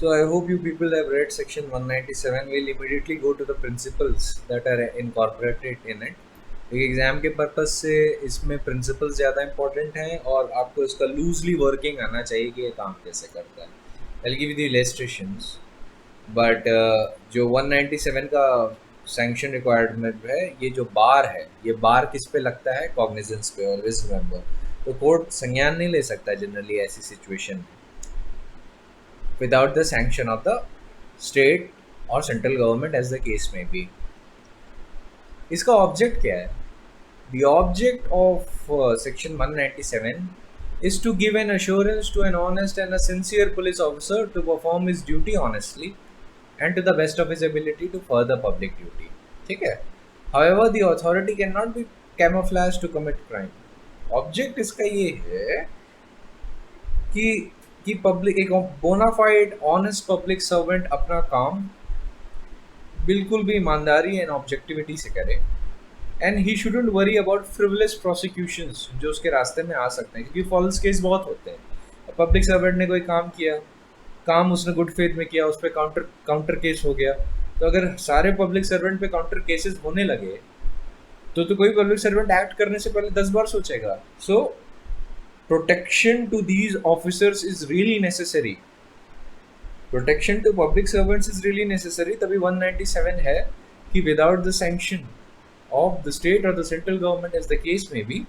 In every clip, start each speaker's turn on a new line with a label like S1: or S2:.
S1: So I hope you people have read section 197. We'll immediately go to the principles that are incorporated in it. एक exam के purpose से इसमें principles ज़्यादा important हैं और आपको इसका लूजली वर्किंग आना चाहिए कि ये काम कैसे करता है. I'll give you the illustrations. But जो 197 का सैंक्शन रिक्वायरमेंट है, ये जो बार है, ये बार किस पे लगता है? कॉग्निजेंस पे. Always remember. तो कोर्ट संज्ञान नहीं ले सकता जनरली ऐसी सिचुएशन में without the sanction of the state or central government as the case may be. इसका ऑब्जेक्ट क्या है? The object of section 197 is to give an assurance to an honest and a sincere police officer to perform his duty honestly and to the best of his ability to further public duty. ठीक है? However, the authority cannot be camouflaged to commit crime. Object इसका ये है कि public एक bonafide honest public servant अपना काम बिल्कुल भी ईमानदारी एंड ऑब्जेक्टिविटी से करे and he shouldn't worry about frivolous prosecutions जो उसके रास्ते में आ सकते हैं, क्योंकि फॉल्स केस बहुत होते हैं. पब्लिक सर्वेंट ने कोई काम किया, काम उसने गुड फेथ में किया, उस पर काउंटर केस हो गया. तो अगर सारे पब्लिक सर्वेंट पे काउंटर केसेस होने लगे तो कोई पब्लिक सर्वेंट एक्ट करने से पहले 10 बार सोचेगा. सो protection to these officers is really necessary. Protection to public servants is really necessary. तभी 197 है कि without the sanction of the state or the central government as the case may be,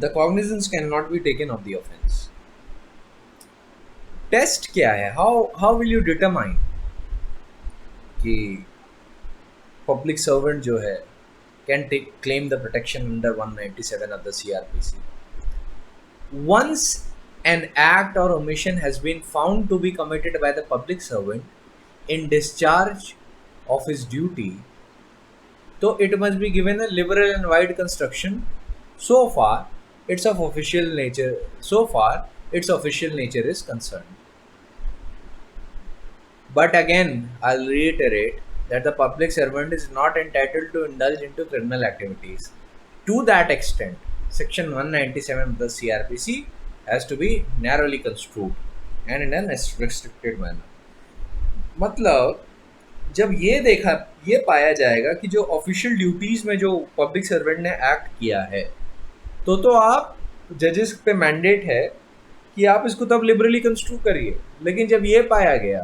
S1: the cognizance cannot be taken of the offence. Test क्या है? How will you determine कि public servant जो है can claim the protection under 197 of the CRPC? Once an act or omission has been found to be committed by the public servant in discharge of his duty, so it must be given a liberal and wide construction so far its official nature is concerned. But again, I'll reiterate that the public servant is not entitled to indulge into criminal activities. To that extent, Section 197 of the CRPC has to be narrowly construed and in a restricted manner. मतलब जब ये पाया जाएगा कि जो official duties में जो public servant ने एक्ट किया है तो आप जजेस पे मैंडेट है कि आप इसको तब लिबरली कंस्ट्रू करिए. लेकिन जब ये पाया गया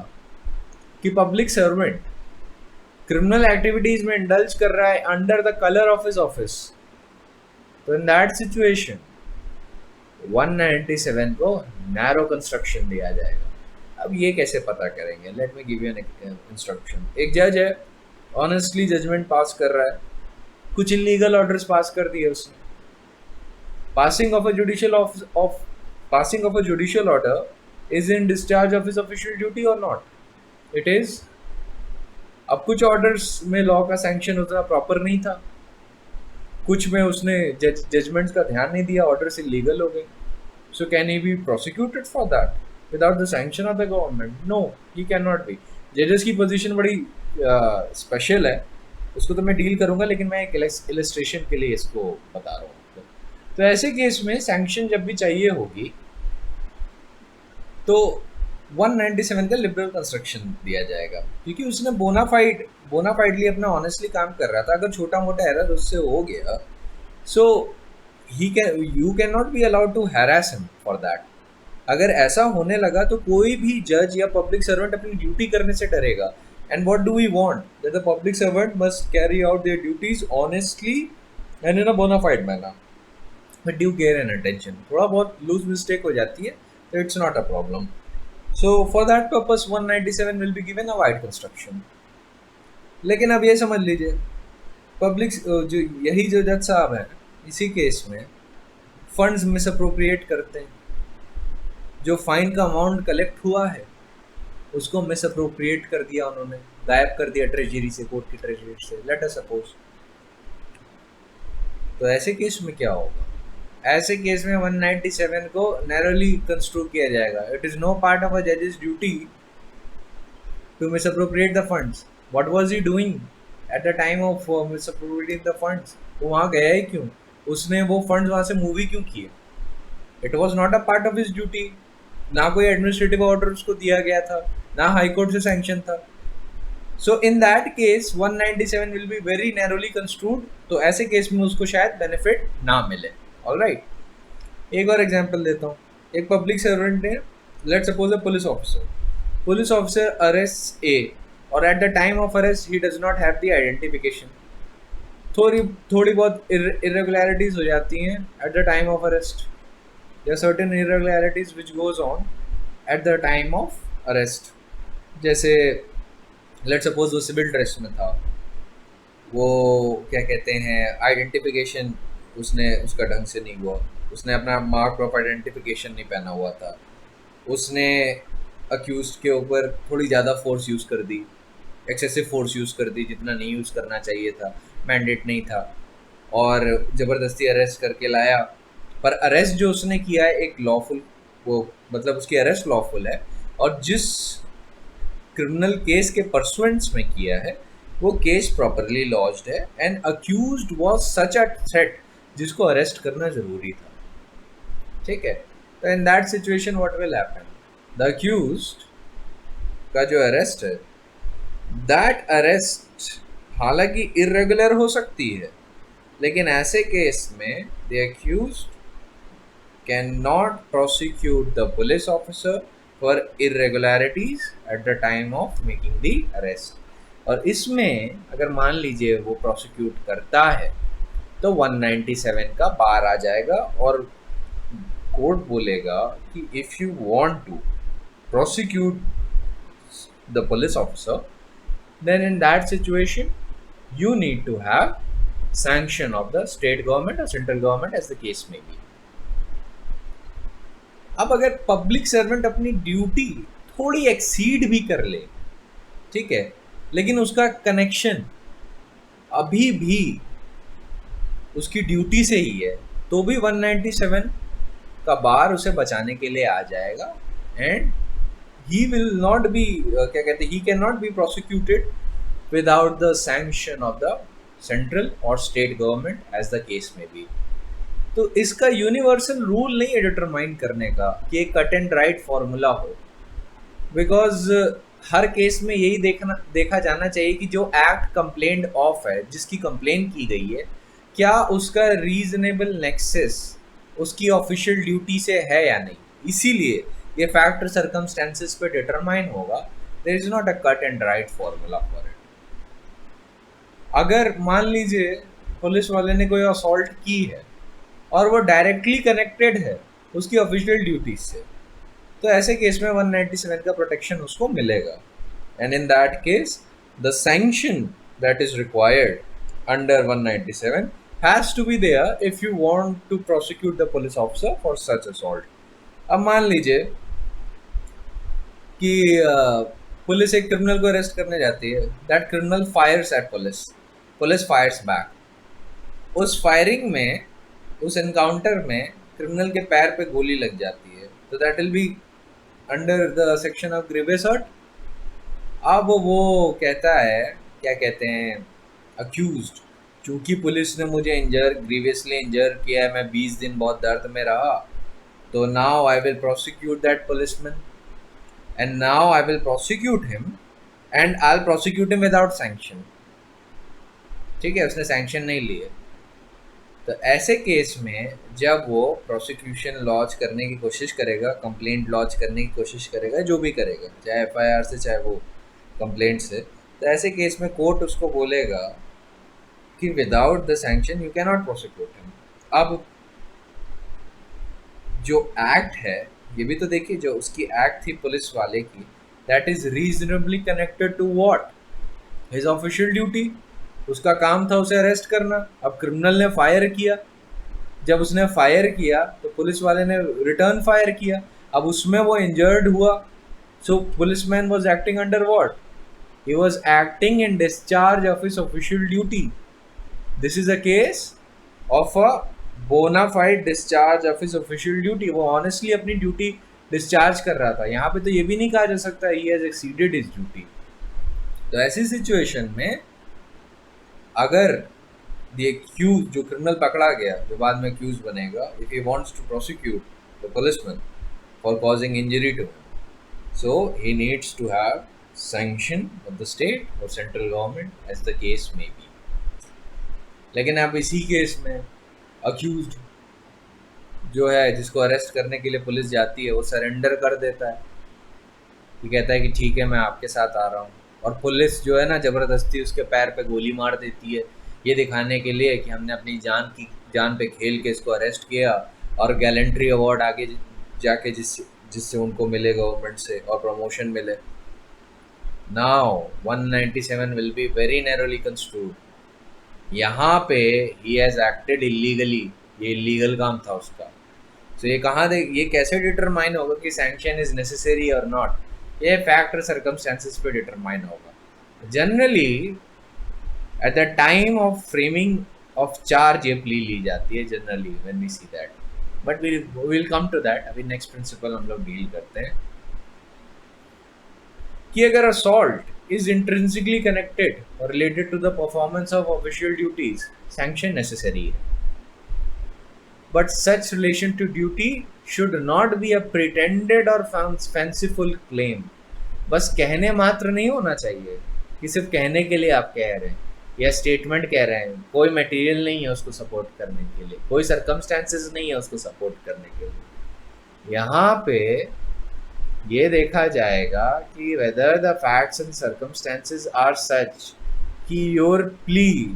S1: कि पब्लिक सर्वेंट क्रिमिनल एक्टिविटीज़ में इंडल्ज कर रहा है under the colour of his office, तो इन दैट सिचुएशन 197 को नैरो कंस्ट्रक्शन दिया जाएगा. अब ये कैसे पता करेंगे? Let me give you an instruction. एक जज है, ऑनेस्टली जजमेंट पास कर रहा है, कुछ इलीगल ऑर्डर्स पास कर दिए उसने. Passing of a judicial order is in discharge of his official duty और नॉट? It is. अब कुछ ऑर्डर्स में लॉ का सैंक्शन उतना प्रॉपर नहीं था, कुछ में उसने जजमेंट्स का ध्यान नहीं दिया, ऑर्डर्स इलीगल हो गए. So can he be prosecuted for that without the sanction of the government? No, he can not be. जजेस की पोजीशन बड़ी स्पेशल है, उसको तो मैं डील करूंगा, लेकिन मैं एक इलस्ट्रेशन के लिए इसको बता रहा हूँ. तो ऐसे केस में सैंक्शन जब भी चाहिए होगी तो 197 का लिबरल कंस्ट्रक्शन दिया जाएगा, क्योंकि उसने बोनाफाइडली अपना ऑनेस्टली काम कर रहा था. अगर छोटा मोटा एरर उससे हो गया, so you can not be allowed to harass him for that. अगर ऐसा होने लगा तो कोई भी जज या पब्लिक सर्वेंट अपनी ड्यूटी करने से डरेगा. And what do we want? That the public servant must carry out their duties honestly and in a bona fide manner with due care and attention. थोड़ा बहुत लूज मिस्टेक हो जाती है तो it's not a problem. So for that purpose 197 will be given a wide construction. लेकिन अब ये समझ लीजिए, पब्लिक जो जज साहब हैं, इसी केस में फंड्स मिसअप्रोप्रिएट करते हैं. जो फाइन का अमाउंट कलेक्ट हुआ है उसको मिसअप्रोप्रिएट कर दिया उन्होंने, गायब कर दिया ट्रेजरी से, कोर्ट की ट्रेजरी से, लेट अस सपोज. तो ऐसे केस में क्या होगा? ऐसे केस में 197 को नैरोली कंस्ट्रू किया जाएगा. It is no part of a जजेस duty to misappropriate the funds. What was he doing at the time of misappropriating the funds? वो वहाँ गया ही क्यों? उसने वो फंड्स वहाँ से मूव ही क्यों किए? It was not a part of his duty. ना कोई एडमिनिस्ट्रेटिव ऑर्डर उसको दिया गया था, ना हाई कोर्ट से सैंक्शन था। So in that case 197 will be very narrowly construed, तो ऐसे केस में उसको शायद बेनिफिट ना मिले। ऑलराइट, एक और एग्जांपल देता हूँ। एक पब्लिक सर्वेंट ने, let's suppose a police officer arrest a, और at the time of arrest he does not have the identification. थोड़ी थोड़ी बहुत इरेगुलरिटीज हो जाती हैं at the time of arrest, या certain irregularities which goes on at the time of arrest. जैसे let's suppose वो सिविल ड्रेस में था, वो क्या कहते हैं आइडेंटिफिकेशन उसने उसका ढंग से नहीं हुआ, उसने अपना मार्क ऑफ आइडेंटिफिकेशन नहीं पहना हुआ था, उसने अक्यूज के ऊपर थोड़ी ज़्यादा फोर्स यूज़ कर दी, एक्सेसिव फोर्स यूज़ कर दी जितना नहीं यूज़ करना चाहिए था, मैंडेट नहीं था, और ज़बरदस्ती अरेस्ट करके लाया। पर अरेस्ट जो उसने किया है एक लॉफुल, वो मतलब उसकी अरेस्ट लॉफुल है, और जिस क्रिमिनल केस के परसुएंट्स में किया है वो केस प्रॉपरली लॉज्ड है, and accused was such a threat जिसको अरेस्ट करना ज़रूरी था। ठीक है, तो in that situation what will happen, the accused का जो अरेस्ट है, दैट अरेस्ट हालांकि इर्रेगुलर हो सकती है, लेकिन ऐसे केस में the accused can not prosecute the police officer for irregularities at the time of making the arrest। और इसमें अगर मान लीजिए वो प्रोसिक्यूट करता है तो 197 का बार आ जाएगा, और कोर्ट बोलेगा कि if you want to prosecute the police officer, then in that situation you need to have sanction of the state government or central government as the case may be। अब अगर पब्लिक सर्वेंट अपनी duty थोड़ी exceed भी कर ले, ठीक है, लेकिन उसका कनेक्शन अभी भी उसकी ड्यूटी से ही है, तो भी 197 का बार उसे बचाने के लिए आ जाएगा, and he will not be क्या कहते हैं, he can not be prosecuted without the sanction of the central और state government as the case may be. तो इसका यूनिवर्सल रूल नहीं है डिटरमाइन करने का कि एक कट एंड राइट फॉर्मूला हो, बिकॉज हर केस में यही देखा जाना चाहिए कि जो एक्ट कंप्लेंट ऑफ है, जिसकी कंप्लेन की गई है, क्या उसका रीजनेबल नेक्सस उसकी ऑफिशियल ड्यूटी से है या नहीं। इसीलिए ये फैक्टर सर्कमस्टेंसेस पे डिटरमाइन होगा, there is not a cut and right formula for it. अगर मान लीजिए पुलिस वाले ने कोई असॉल्ट की है और वो डायरेक्टली कनेक्टेड है उसकी ऑफिशियल ड्यूटीज से, तो ऐसे केस में 197 का प्रोटेक्शन उसको मिलेगा, and in that case the sanction that is required under 197 has to be there if you want to prosecute the police officer for such assault. अब मान लीजिए कि पुलिस एक क्रिमिनल को अरेस्ट करने जाती है, that criminal fires at police fires back. उस फायरिंग में, उस एनकाउंटर में क्रिमिनल के पैर पे गोली लग जाती है, तो that will be under the section of grievous hurt. अब वो कहता है, क्या कहते हैं, अक्यूज्ड, चूंकि पुलिस ने मुझे ग्रीवियसली इंजर किया है, मैं 20 दिन बहुत दर्द में रहा, तो now I will prosecute that policeman, and now I will prosecute him, and I will prosecute him without sanction. ठीक है, उसने सैंक्शन नहीं लिए। तो ऐसे केस में जब वो प्रोसिक्यूशन लॉन्च करने की कोशिश करेगा, कंप्लेंट लॉन्च करने की कोशिश करेगा, जो भी करेगा, चाहे एफआईआर से चाहे वो कंप्लेंट से, तो ऐसे केस में कोर्ट उसको बोलेगा कि without the sanction you can not prosecute him. अब जो एक्ट है, ये भी तो देखिए, जो उसकी एक्ट थी पुलिस वाले की, that is reasonably connected to what, his official duty. उसका काम था उसे अरेस्ट करना। अब क्रिमिनल ने फायर किया, जब उसने फायर किया तो पुलिस वाले ने रिटर्न फायर किया, अब उसमें वो इंजर्ड हुआ, so policeman was acting under what, he was acting in discharge of his official duty. This is a case of a bona fide discharge of his official duty. वो honestly अपनी duty discharge कर रहा था। यहाँ पे तो ये भी नहीं कहा जा सकता he has exceeded his duty. तो ऐसी सिचुएशन में अगर द एक्यूज, जो क्रिमिनल पकड़ा गया, जो बाद में एक्यूज बनेगा, if he wants to prosecute the policeman for causing injury to him. So he needs to have sanction of the state or central government as the case may be. लेकिन आप इसी case में accused जो है जिसको arrest करने के लिए पुलिस जाती है वो सरेंडर कर देता है, ये कहता है कि ठीक है मैं आपके साथ आ रहा हूँ, और पुलिस जो है ना ज़बरदस्ती उसके पैर पे गोली मार देती है ये दिखाने के लिए कि हमने अपनी जान पे खेल के इसको अरेस्ट किया, और गैलेंट्री अवार्ड आगे जाके जिससे उनको मिले गवर्नमेंट से और प्रमोशन मिले. Now 197 will be very narrowly construed. यहाँ पे ही हैज़ एक्टेड इलीगली, ये इलीगल काम था उसका. तो ये कैसे डिटरमाइन होगा कि सैंक्शन इज नेसेसरी और नॉट? ये फैक्टर सर्कमस्टेंसेस पे डिटरमाइन होगा. Generally at the time of framing of charge ये प्ली ली जाती है generally when we see that, but we will come to that. अभी नेक्स्ट प्रिंसिपल हम लोग डील करते हैं कि अगर असॉल्ट इज इंट्रिंसिकली कनेक्टेड और related to the performance of official duties, sanction necessary है. But such relation to duty should not be a pretended or fanciful claim. बस कहने मात्र नहीं होना चाहिए कि सिर्फ कहने के लिए आप कह रहे हैं या स्टेटमेंट कह रहे हैं, कोई मटेरियल नहीं है उसको सपोर्ट करने के लिए, कोई सर्कमस्टेंसेस नहीं है उसको सपोर्ट करने के लिए. यहाँ पे ये देखा जाएगा कि whether the facts and circumstances are such कि your plea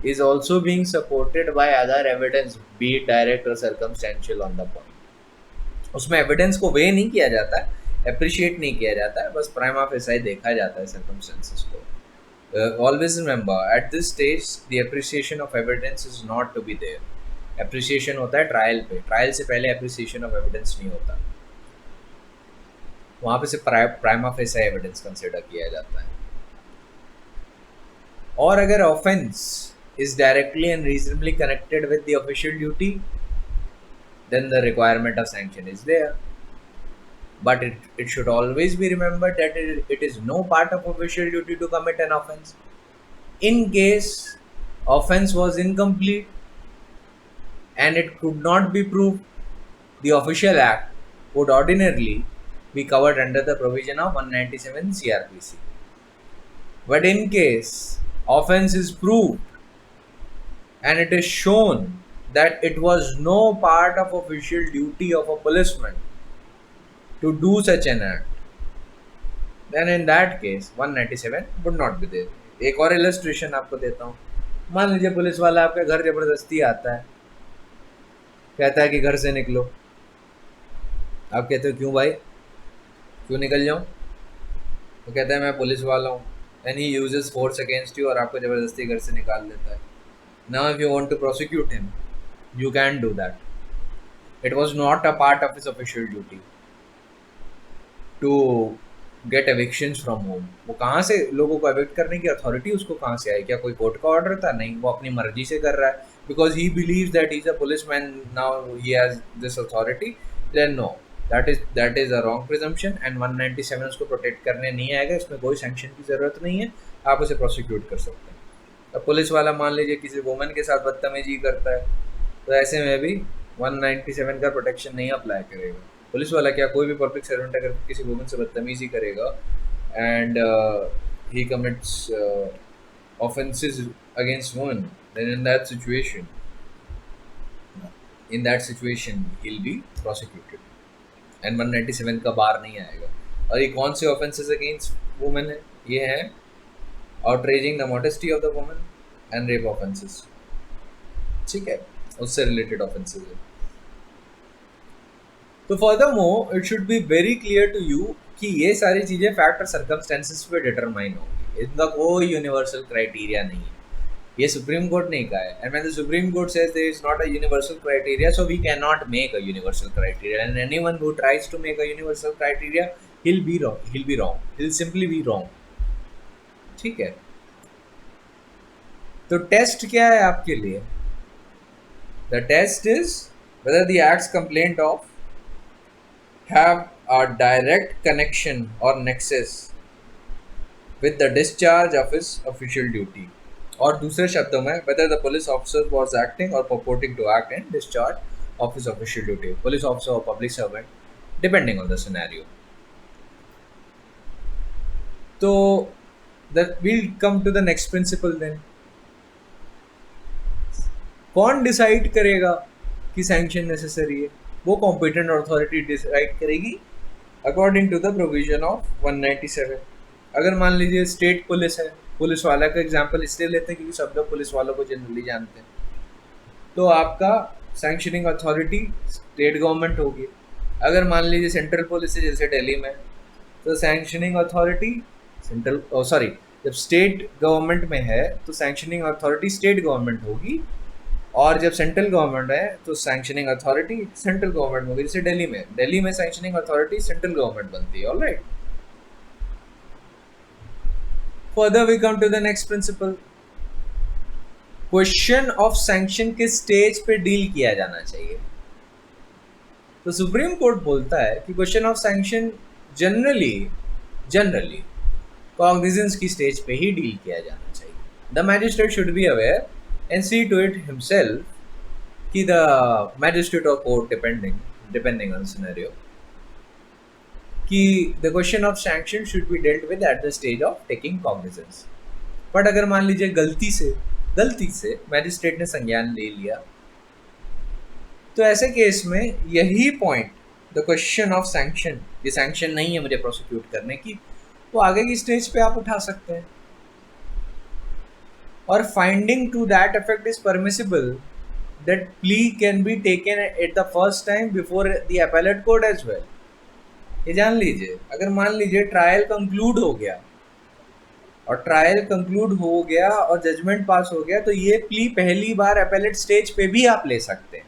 S1: is also being supported by other evidence, be it direct or circumstantial on the point. उसमें एविडेंस को वे नहीं किया जाता है, अप्रिशिएट नहीं किया जाता है, बस प्राइमा फेसाई देखा जाता है सर्कमस्टेंसेस को. Always remember at this stage the appreciation of evidence is not to be there. Appreciation होता है ट्रायल पे, ट्रायल से पहले अप्रिसिएशन ऑफ एविडेंस नहीं होता. वहाँ पे सिर्फ प्राइमा फेसाई एविडेंस कंसिडर किया जाता है. और अगर offence is directly and reasonably connected with the official duty, then the requirement of sanction is there. But it should always be remembered that it is no part of official duty to commit an offense. In case offense was incomplete and it could not be proved, the official act would ordinarily be covered under the provision of 197 CRPC. But in case offense is proved and it is shown that it was no part of official duty of a policeman to do such an act, then in that case 197 would not be there. एक और illustration आपको देता हूँ. मान लीजिए police वाला आपके घर ज़बरदस्ती आता है, कहता है कि घर से निकलो. आप कहते हो क्यों भाई, क्यों निकल जाऊँ? तो कहता है मैं पुलिस वाला हूँ, and he uses force against you और आपको ज़बरदस्ती घर से निकाल देता है. Now if you want to prosecute him, you can do that. It was not a part of his official duty to get evictions from home. वो कहाँ से लोगों को evict करने की अथॉरिटी उसको कहाँ से आई? क्या कोई कोर्ट का ऑर्डर था? नहीं, वो अपनी मर्जी से कर रहा है. Because he believes that he's a policeman, now he has this authority. Then no, that is a wrong presumption and 197 उसको प्रोटेक्ट करने नहीं आएगा. इसमें कोई सैंक्शन की ज़रूरत नहीं है, आप उसे प्रोसिक्यूट कर सकते हैं. अब पुलिस वाला मान लीजिए किसी वुमेन के साथ बदतमीजी करता है, तो ऐसे में भी 197 का प्रोटेक्शन नहीं अप्लाई करेगा. पुलिस वाला क्या, कोई भी पब्लिक सर्वेंट अगर किसी वुमेन से बदतमीजी करेगा and he commits offences against women, then in that situation he will be prosecuted and 197 का बार नहीं आएगा. और ये कौन से ऑफेंसेस अगेंस्ट वुमेन है? ये है outraging the modesty of the woman and rape offenses. ठीक है, उससे related offenses है. तो furthermore it should be very clear to you कि ये सारी चीज़ें fact और circumstances पे determine होंगी. इनका कोई universal criteria नहीं है. ये सुप्रीम कोर्ट ने कहा है, and when the Supreme Court says there is not a universal criteria, so we cannot make a universal criteria, and anyone who tries to make a universal criteria, he'll be wrong. He'll simply be wrong. ठीक है. तो test क्या है आपके लिए? The test is whether the acts complained of have a direct connection or nexus with the discharge of his official duty. और दूसरे शब्दों में whether the police officer was acting or purporting to act in discharge of his official duty. Police officer or public servant depending on the scenario. तो that we'll come to the next principle then. कौन decide करेगा कि sanction necessary है? वो competent authority decide करेगी according to the provision of 197. अगर मान लीजिए स्टेट पुलिस है, पुलिस वाला का एग्जांपल इसलिए लेते हैं क्योंकि सब लोग पुलिस वालों को जनरली जानते हैं, तो आपका सैंक्शनिंग अथॉरिटी स्टेट गवर्नमेंट होगी. अगर मान लीजिए सेंट्रल पुलिस है जैसे दिल्ली में, तो सैंक्शनिंग अथॉरिटी सेंट्रल सॉरी जब स्टेट गवर्नमेंट में है तो सैंक्शनिंग अथॉरिटी स्टेट गवर्नमेंट होगी, और जब सेंट्रल गवर्नमेंट है तो सैंक्शनिंग अथॉरिटी सेंट्रल गवर्नमेंट होगी. जैसे दिल्ली में सैंक्शनिंग अथॉरिटी सेंट्रल गवर्नमेंट बनती है. Alright, further we come to the next principle. Question of sanction के स्टेज पे डील किया जाना चाहिए. तो सुप्रीम कोर्ट बोलता है कि question of sanction generally cognizance की स्टेज पे ही डील किया जाना चाहिए. The magistrate should be aware and see to it himself कि the magistrate or court depending on scenario कि the question of sanction should be dealt with at the stage of taking cognizance. But अगर मान लीजिए गलती से magistrate ने संज्ञान ले लिया, तो ऐसे केस में यही point the question of sanction, ये सैंक्शन नहीं है मुझे प्रोसिक्यूट करने की, वो आगे की स्टेज पे आप उठा सकते हैं. Or finding to that effect is permissible, that plea can be taken at the first time before the appellate court as well. ये जान लीजिए, अगर मान लीजिए ट्रायल कंक्लूड हो गया और जजमेंट पास हो गया, तो ये प्ली पहली बार appellate स्टेज पे भी आप ले सकते हैं,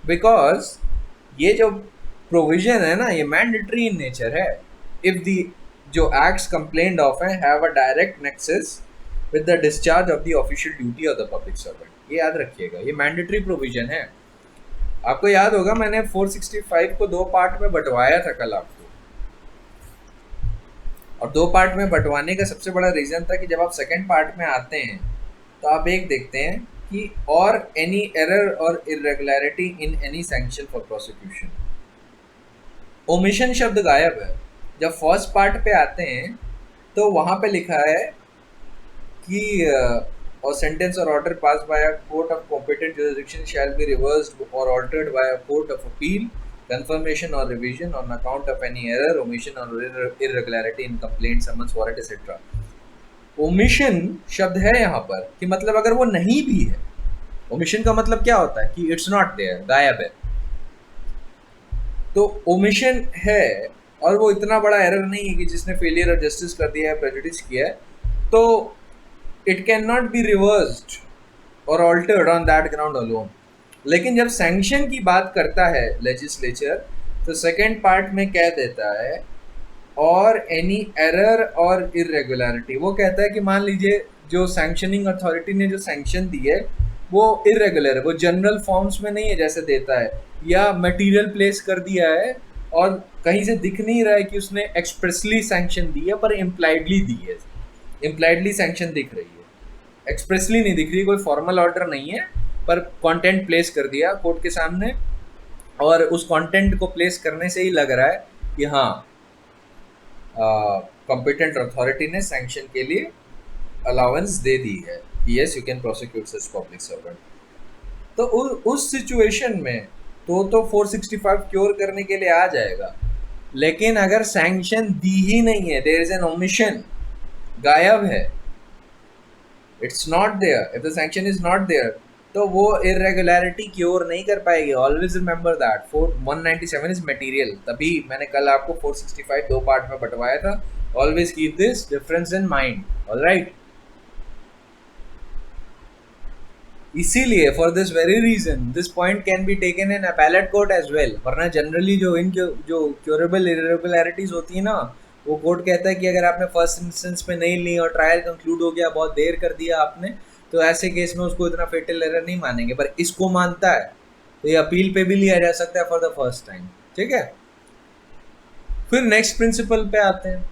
S1: बिकॉज ये जो प्रोविजन है ना, ये मैंडेटरी इन नेचर है. इफ दी जो एक्ट्स कंप्लेन्ड ऑफ है have a direct nexus with the discharge of the official duty of the public servant. ये याद रखिएगा, ये मैंडेटरी प्रोविजन है. आपको याद होगा मैंने 465 को 2 पार्ट में बंटवाया था कल आपको, और 2 पार्ट में बंटवाने का सबसे बड़ा रीजन था कि जब आप सेकंड पार्ट में आते हैं तो आप एक देखते हैं कि और एनी एरर और irregularity in any sanction for prosecution. Omission शब्द गायब है. जब फर्स्ट पार्ट पे आते हैं तो वहां पे लिखा है कि or sentence or order passed by a court of competent jurisdiction shall be reversed or altered by a court of appeal, confirmation or revision on account of any error, omission or irregularity in complaint, summons, warrant, etc. omission शब्द है यहाँ पर कि मतलब अगर वो नहीं भी है, omission का मतलब क्या होता है कि it's not there, गायब है. तो omission है और वो इतना बड़ा एरर नहीं है कि जिसने फेलियर ऑफ जस्टिस कर दिया है, प्रेजुडिस किया है, तो it cannot be reversed or altered on that ground alone. लेकिन जब सैंक्शन की बात करता है लेजिस्लेचर, तो सेकेंड पार्ट में कह देता है और एनी एरर और इरेगुलरिटी. वो कहता है कि मान लीजिए जो सैंक्शनिंग अथॉरिटी ने जो सैंक्शन दी है वो इरेगुलर है, वो जनरल फॉर्म्स में नहीं है जैसे देता है, या मटेरियल प्लेस कर दिया है और कहीं से दिख नहीं रहा है कि उसने एक्सप्रेसली सैंक्शन दी है, पर इम्प्लाइडली दी है. इम्प्लाइडली सैंक्शन दिख रही है, एक्सप्रेसली नहीं दिख रही. कोई फॉर्मल ऑर्डर नहीं है, पर कंटेंट प्लेस कर दिया कोर्ट के सामने, और उस कंटेंट को प्लेस करने से ही लग रहा है कि हाँ कॉम्पिटेंट अथॉरिटी ने सैंक्शन के लिए अलाउंस दे दी है कि yes you can prosecute such public servant. तो उस सिचुएशन में तो 465 क्योर करने के लिए आ जाएगा. लेकिन अगर सैंक्शन दी ही नहीं है, देयर इज एन ओमिशन, गायब है, it's not there, if the sanction is not there, तो वो इरेगुलरिटी क्योर नहीं कर पाएगी. Always remember that 197 is material. तभी मैंने कल आपको 465 2 पार्ट में बंटवाया था. Always keep this difference in mind. Alright, इसीलिए for this very reason this point can be taken in appellate court as well. वरना जनरली जो क्योरेबल इरेगुलरिटीज होती है ना, वो कोर्ट कहता है कि अगर आपने फर्स्ट इंस्टेंस में नहीं ली और ट्रायल कंक्लूड हो गया, बहुत देर कर दिया आपने, तो ऐसे केस में उसको इतना फेटल एरर नहीं मानेंगे. पर इसको मानता है तो ये अपील पे भी लिया जा सकता है फॉर द फर्स्ट टाइम. ठीक है, फिर नेक्स्ट प्रिंसिपल पे आते हैं.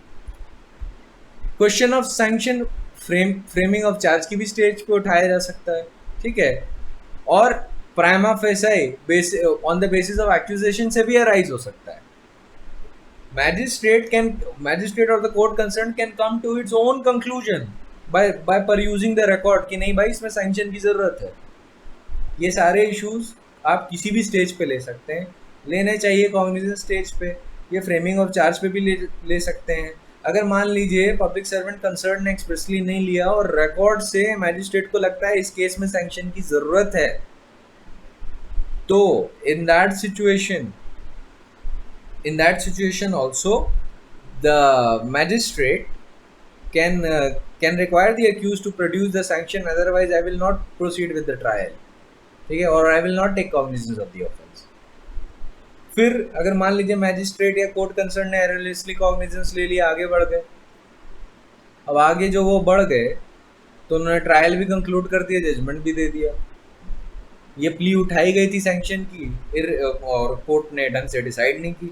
S1: Question of sanction framing of charge की भी स्टेज पे उठाया जा सकता है. ठीक है, और prima facie on the basis of accusation से भी अराइज हो सकता है. magistrate or the court concerned can come to its own conclusion by perusing the record कि नहीं भाई इसमें sanction की ज़रूरत है. ये सारे issues आप किसी भी stage पे ले सकते हैं, लेने चाहिए cognizance stage पे, ये framing of charge पे भी ले सकते हैं. अगर मान लीजिए पब्लिक सर्वेंट कंसर्न ने एक्सप्रेसली नहीं लिया और रिकॉर्ड से मैजिस्ट्रेट को लगता है इस केस में सैंक्शन की ज़रूरत है, तो in that situation also the magistrate can require the accused to produce the sanction, otherwise I will not proceed with the trial, ठीक है, और I will not take cognizance of the offense. फिर अगर मान लीजिए मैजिस्ट्रेट या court concern ने एररलेसली cognizance ले लिया, आगे बढ़ गए. अब आगे जो वो बढ़ गए तो उन्होंने ट्रायल भी कंक्लूड कर दिया, जजमेंट भी दे दिया. ये प्ली उठाई गई थी सैंक्शन की और कोर्ट ने ढंग से डिसाइड नहीं की,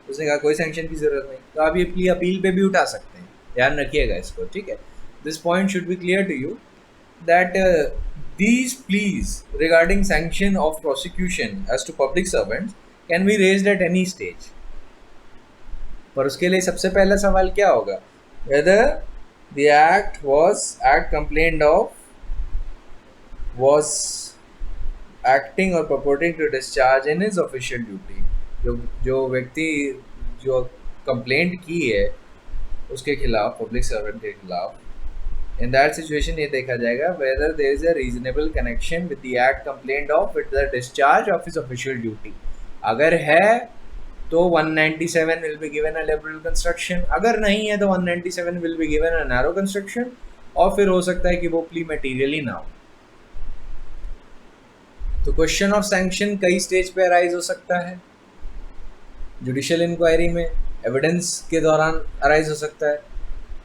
S1: उसने कहा कोई सैंक्शन की ज़रूरत नहीं, तो आप ये प्ली अपील पे भी उठा सकते हैं. ध्यान रखिएगा इसको, ठीक है. This point should be clear to you that these pleas regarding sanction of prosecution as to public servants can be raised at any stage. पर उसके लिए सबसे पहला सवाल क्या होगा, whether the act complained of was acting or purporting to discharge in his official duty. जो व्यक्ति जो कंप्लेंट की है उसके खिलाफ, पब्लिक सर्वेंट के खिलाफ, in that situation ये देखा जाएगा whether there is a reasonable connection with the act complained of with the discharge of his official duty. अगर है तो 197 will be given a liberal construction, अगर नहीं है तो 197 will be given a narrow construction, और फिर हो सकता है कि वो प्ली मटेरियल ही ना हो. तो क्वेश्चन ऑफ सैंक्शन कई स्टेज पे अराइज हो सकता है. जुडिशियल इंक्वायरी में एविडेंस के दौरान अराइज हो सकता है.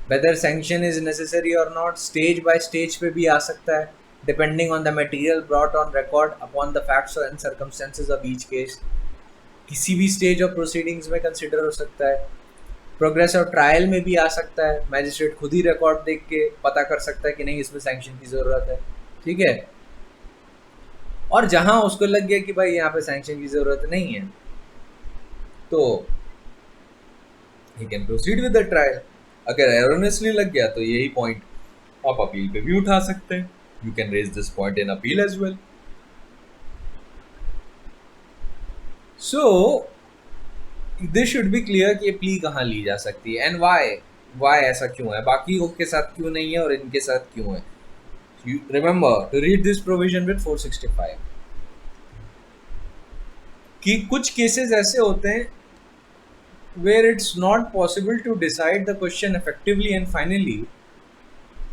S1: वेदर सैंक्शन इज नेसेसरी और नॉट, स्टेज बाय स्टेज पे भी आ सकता है, depending on the material brought on record upon the facts and circumstances of each case. किसी भी स्टेज ऑफ प्रोसीडिंग्स में कंसिडर हो सकता है. प्रोग्रेस ऑफ ट्रायल में भी आ सकता है, मैजिस्ट्रेट खुद ही रिकॉर्ड देख के पता कर सकता है कि नहीं इसमें सैंक्शन की ज़रूरत है, ठीक है. और जहां उसको लग गया कि भाई यहाँ पे सैंक्शन की ज़रूरत नहीं है तो he can proceed with the trial. अगर एरोनियसली लग गया तो यही पॉइंट आप अपील पे भी उठा सकते हैं. You can raise this point in appeal as well. So this should be clear कि ये प्ली कहाँ ली जा सकती है एंड वाई ऐसा क्यों है, बाकी के साथ क्यों नहीं है और इनके साथ क्यों है. Remember to read this provision with 465 कि कुछ केसेस ऐसे होते हैं where it's not possible to decide the question effectively and finally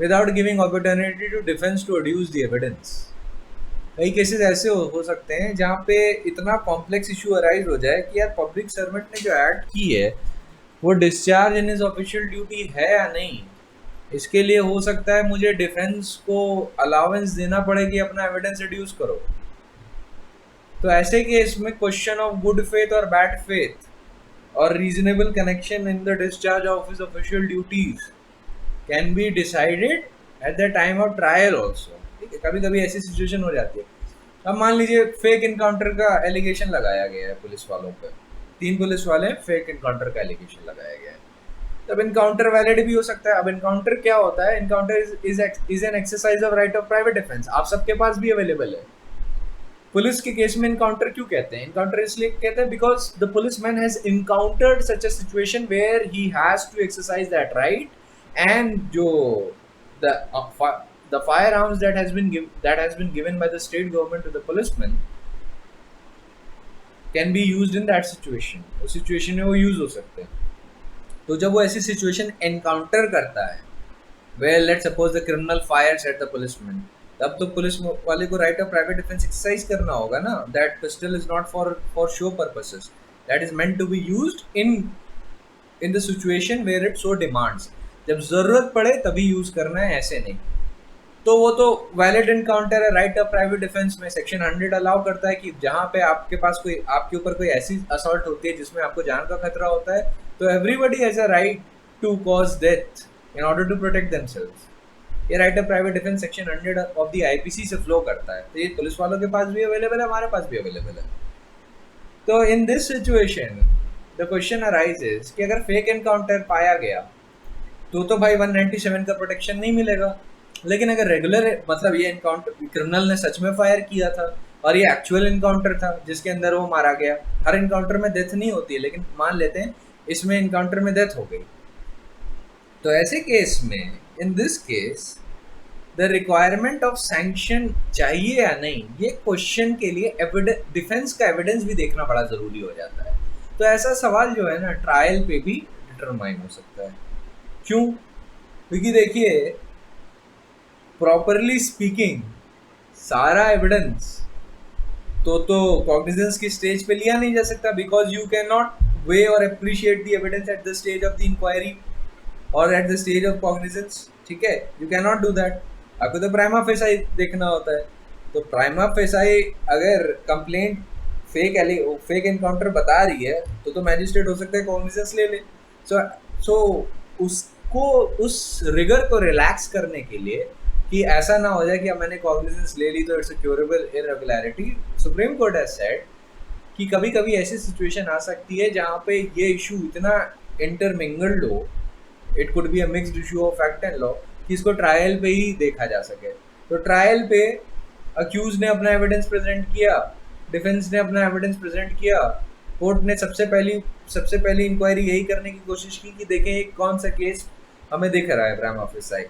S1: without giving opportunity to defense to adduce the evidence. कई केसेस ऐसे हो सकते हैं जहाँ पे इतना कॉम्प्लेक्स इशू अराइज हो जाए कि यार पब्लिक सर्वेंट ने जो एक्ट की है वो discharge in his official duty है या नहीं. इसके लिए हो सकता है मुझे डिफेंस को अलाउंस देना पड़े कि अपना एविडेंस एड्यूस करो. तो ऐसे केस में क्वेश्चन ऑफ गुड फेथ और bad faith or reasonable connection in the discharge of his official duties can be decided at the time of trial also. ठीक है, कभी कभी ऐसी सिचुएशन हो जाती है. अब मान लीजिए फेक इनकाउंटर का एलिगेशन लगाया गया है पुलिस वालों पे, 3 पुलिस वाले फेक इनकाउंटर का एलिगेशन लगाया गया है. तब इनकाउंटर वैलिड भी हो सकता है. अब इनकाउंटर क्या होता है, encounter is an exercise of right of private defence. आप सबके पास भी अवेलेबल है. पुलिस के केस में इनकाउंटर क्यों कहते हैं, इनकाउंटर इसलिए कहते हैं because the policeman has encountered such a situation where he has to exercise that right and जो the firearms that has been given by the state government to the policeman can be used in that situation. उस situation में वो use हो सकते हैं. तो जब वो ऐसी सिचुएशन एनकाउंटर करता है where let's suppose the criminal fires at the policeman, तब तो पुलिस वाले को right of private defence exercise करना होगा ना. That pistol is not for show purposes, that is meant to be used in the situation where it so demands. जब जरूरत पड़े तभी यूज करना है, ऐसे नहीं. तो वो तो वैलिड एनकाउंटर है. राइट ऑफ प्राइवेट डिफेंस में सेक्शन 100 अलाउ करता है कि जहाँ पे आपके पास कोई आपके ऊपर कोई ऐसी असॉल्ट होती है जिसमें आपको जान का खतरा होता है, तो everybody has a right to cause death in order to protect themselves. ये right of private defence section 100 of the IPC से फ्लो करता है. तो ये पुलिस वालों के पास भी अवेलेबल है, हमारे पास भी अवेलेबल है. तो in this situation the question arises कि अगर फेक एनकाउंटर पाया गया तो भाई 197 का प्रोटेक्शन नहीं मिलेगा, लेकिन अगर रेगुलर मतलब ये एनकाउंटर क्रिमिनल ने सच में फायर किया था और ये एक्चुअल एनकाउंटर था जिसके अंदर वो मारा गया, हर एनकाउंटर में डेथ नहीं होती है, लेकिन मान लेते हैं इसमें एनकाउंटर में डेथ हो गई, तो ऐसे केस में इन this case the requirement of sanction चाहिए या नहीं, ये क्वेश्चन के लिए डिफेंस का एविडेंस भी देखना बड़ा ज़रूरी हो जाता है। तो ऐसा सवाल जो है ना ट्रायल पे भी डिटरमाइन हो सकता है। क्यों? क्योंकि देखिए प्रॉपरली स्पीकिंग सारा एविडेंस तो कॉग्निजेंस की स्टेज पे लिया नहीं जा सकता, because you can not weigh और appreciate the evidence at the stage of the inquiry और at the stage of cognizance, ठीक है, you can not do that. आपको तो प्राइमा फेसाई देखना होता है, तो प्राइमा फेसाई अगर कंप्लेंट फेक एनकाउंटर बता रही है तो मैजिस्ट्रेट हो सकता है कॉग्निजेंस ले ले। सो उसको उस रिगर को रिलैक्स करने के लिए कि ऐसा ना हो जाए कि अब मैंने कॉग्निजेंस ले ली तो it's a curable irregularity, supreme court has said कि कभी कभी ऐसी सिचुएशन आ सकती है जहाँ पे ये इशू इतना इंटरमिंगल्ड हो, it could be a mixed issue of fact and law, कि इसको ट्रायल पे ही देखा जा सके। तो ट्रायल पे अक्यूज ने अपना एविडेंस प्रेजेंट किया, डिफेंस ने अपना एविडेंस प्रेजेंट किया, कोर्ट ने सबसे पहली इंक्वायरी यही करने की कोशिश की कि देखें एक कौन सा केस हमें दिख रहा है प्राइमा फेसाई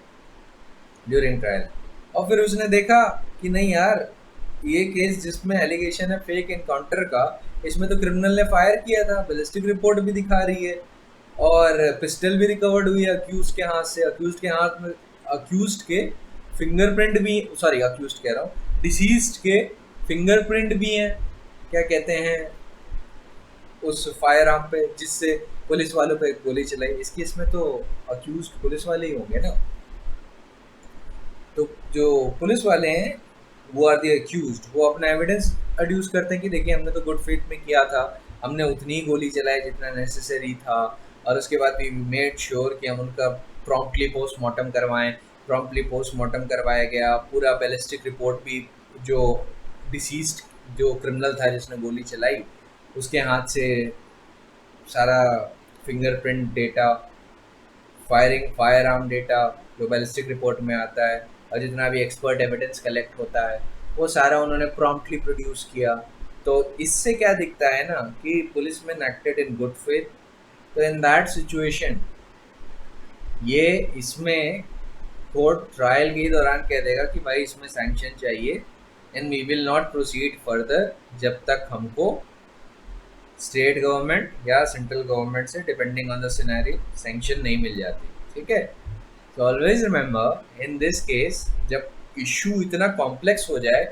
S1: ड्यूरिंग ट्रायल, और फिर उसने देखा कि नहीं यार ये केस जिसमें एलिगेशन है फेक एनकाउंटर का, इसमें तो क्रिमिनल ने फायर किया था, बैलिस्टिक रिपोर्ट भी दिखा रही है और पिस्टल भी रिकवर्ड हुई है अक्यूज के हाथ से, अक्यूज के हाथ में अक्यूज के फिंगरप्रिंट भी, सॉरी अक्यूज कह रहा हूँ, डिसीज्ड के फिंगरप्रिंट भी हैं, क्या कहते हैं उस फायर आर्म पे जिससे पुलिस वालों पे गोली चलाई, इस केस में तो अक्यूज पुलिस वाले ही होंगे ना। तो जो पुलिस वाले हैं वो आर दी अक्यूज्ड, वो अपना एविडेंस अड्यूस करते हैं कि देखिए हमने तो गुड फेथ में किया था, हमने उतनी ही गोली चलाई जितना नेसेसरी था, और उसके बाद भी मेड श्योर कि हम उनका प्रॉम्प्टली पोस्टमार्टम करवाएं, प्रॉम्प्टली पोस्टमार्टम करवाया गया, पूरा बैलिस्टिक रिपोर्ट भी जो डिसीज्ड जो क्रिमिनल था जिसने गोली चलाई उसके हाथ से सारा fingerprint data, fire arm data जो बैलिस्टिक रिपोर्ट में आता है और जितना भी एक्सपर्ट एविडेंस कलेक्ट होता है वो सारा उन्होंने प्रॉम्प्टली प्रोड्यूस किया। तो इससे क्या दिखता है ना कि policeman acted in good faith. तो इन दैट सिचुएशन ये इसमें कोर्ट ट्रायल के दौरान कह देगा कि भाई इसमें सैंक्शन चाहिए and we will not proceed further जब तक हमको स्टेट गवर्नमेंट या सेंट्रल गवर्नमेंट से depending on the scenario sanction नहीं मिल जाती, ठीक है। तो always remember in this case जब इशू इतना कॉम्प्लेक्स हो जाए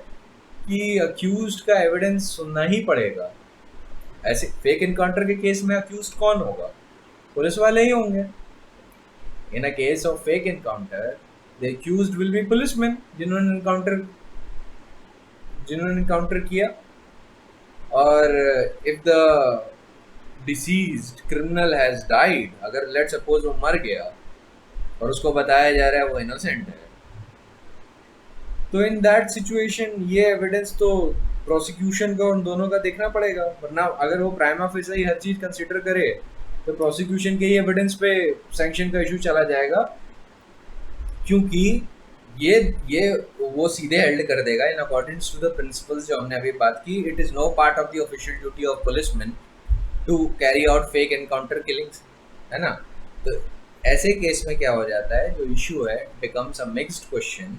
S1: कि अक्यूज्ड का एविडेंस सुनना ही पड़ेगा, ऐसे फेक एनकाउंटर के केस में अक्यूज्ड कौन होगा? पुलिस वाले ही होंगे। In a case of fake encounter the accused will be policeman जिन्होंने एनकाउंटर किया, और if the deceased criminal has died, अगर लेट सपोज वो मर गया और उसको बताया जा रहा है वो इनोसेंट है, तो इन दैट सिचुएशन ये एविडेंस तो प्रोसिक्यूशन का उन दोनों का देखना पड़ेगा, वरना अगर वो प्राइमा फेसाई हर चीज़ कंसिडर करे तो प्रोसिक्यूशन के ही एविडेंस पे सैंक्शन का इशू चला जाएगा, क्योंकि ये वो सीधे हेल्ड कर देगा in accordings to the principles जो हमने अभी बात की, it is no part of the official duty of policeman to carry out fake encounter killings, है ना। तो ऐसे केस में क्या हो जाता है, जो इशू है becomes a mixed question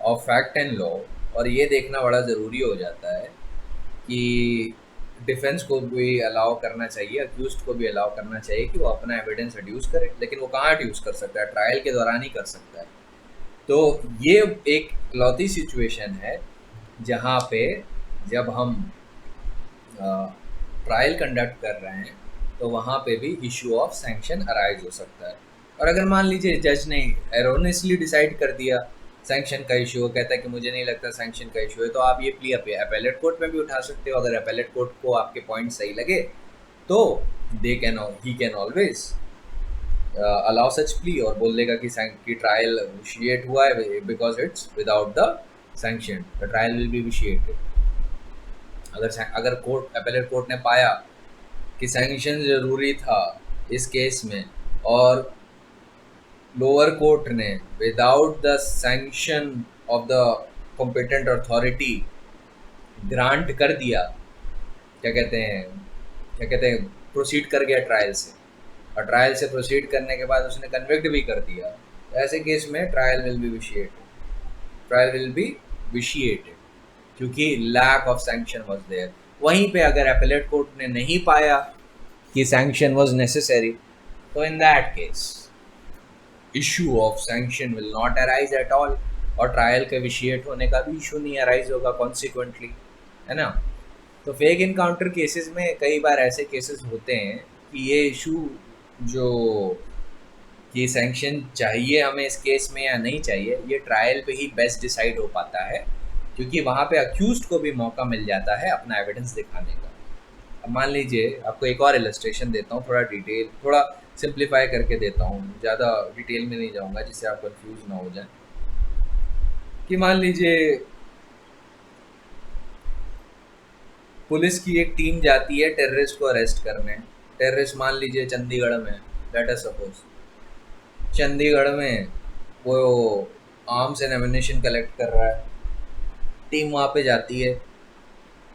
S1: of fact and law, और ये देखना बड़ा ज़रूरी हो जाता है कि डिफेंस को भी अलाउ करना चाहिए, अक्यूज्ड को भी अलाउ करना चाहिए कि वो अपना एविडेंस एड्यूस करे, लेकिन वो कहाँ एड्यूस कर सकता है? ट्रायल के दौरान ही कर सकता है। तो ये एक लौती सिचुएशन है जहाँ पे जब हम ट्रायल कंडक्ट कर रहे हैं तो वहाँ पे भी इशू ऑफ सैंक्शन अराइज हो सकता है। और अगर मान लीजिए जज ने एरोनियसली डिसाइड कर दिया सैंक्शन का इशू, वो कहता है कि मुझे नहीं लगता सैंक्शन का इशू है, तो आप ये प्ली अपेलेट कोर्ट में भी उठा सकते हो। अगर अपेलेट कोर्ट को आपके पॉइंट सही लगे तो he can always allow such plea और बोल देगा कि ट्रायल विशिएट हुआ है because it's without the sanction, the trial will be vitiated. अगर कोर्ट अपेलेट कोर्ट ने पाया कि सैंक्शन ज़रूरी था इस केस में, और लोअर कोर्ट ने without the sanction of the competent authority grant कर दिया, क्या कहते हैं प्रोसीड कर गया ट्रायल से, और ट्रायल से प्रोसीड करने के बाद उसने कन्विक्ट भी कर दिया, तो ऐसे केस में ट्रायल विल बी विशिएटेड क्योंकि lack of sanction was there. वहीं पे अगर अपीलेट कोर्ट ने नहीं पाया कि सैंक्शन वाज नेसेसरी, तो in that case issue of sanction will not arise at all, और ट्रायल के विशिएट होने का भी इशू नहीं अराइज होगा कॉन्सिक्वेंटली, है ना। तो फेक इनकाउंटर केसेस में कई बार ऐसे केसेस होते हैं कि ये इशू जो कि सैंक्शन चाहिए हमें इस केस में या नहीं चाहिए, ये ट्रायल पे ही बेस्ट डिसाइड हो पाता है, क्योंकि वहाँ पे अक्यूज्ड को भी मौका मिल जाता है अपना एविडेंस दिखाने का। अब मान लीजिए, आपको एक और इलस्ट्रेशन देता हूँ, थोड़ा सिंप्लीफाई करके देता हूँ, ज़्यादा डिटेल में नहीं जाऊँगा जिससे आप कंफ्यूज ना हो जाए। कि मान लीजिए पुलिस की एक टीम जाती है टेररिस्ट को अरेस्ट करने। टेररिस्ट मान लीजिए चंडीगढ़ में, लेट अस सपोज चंडीगढ़ में वो आर्म्स एंड एमिनेशन कलेक्ट कर रहा है। टीम वहाँ पे जाती है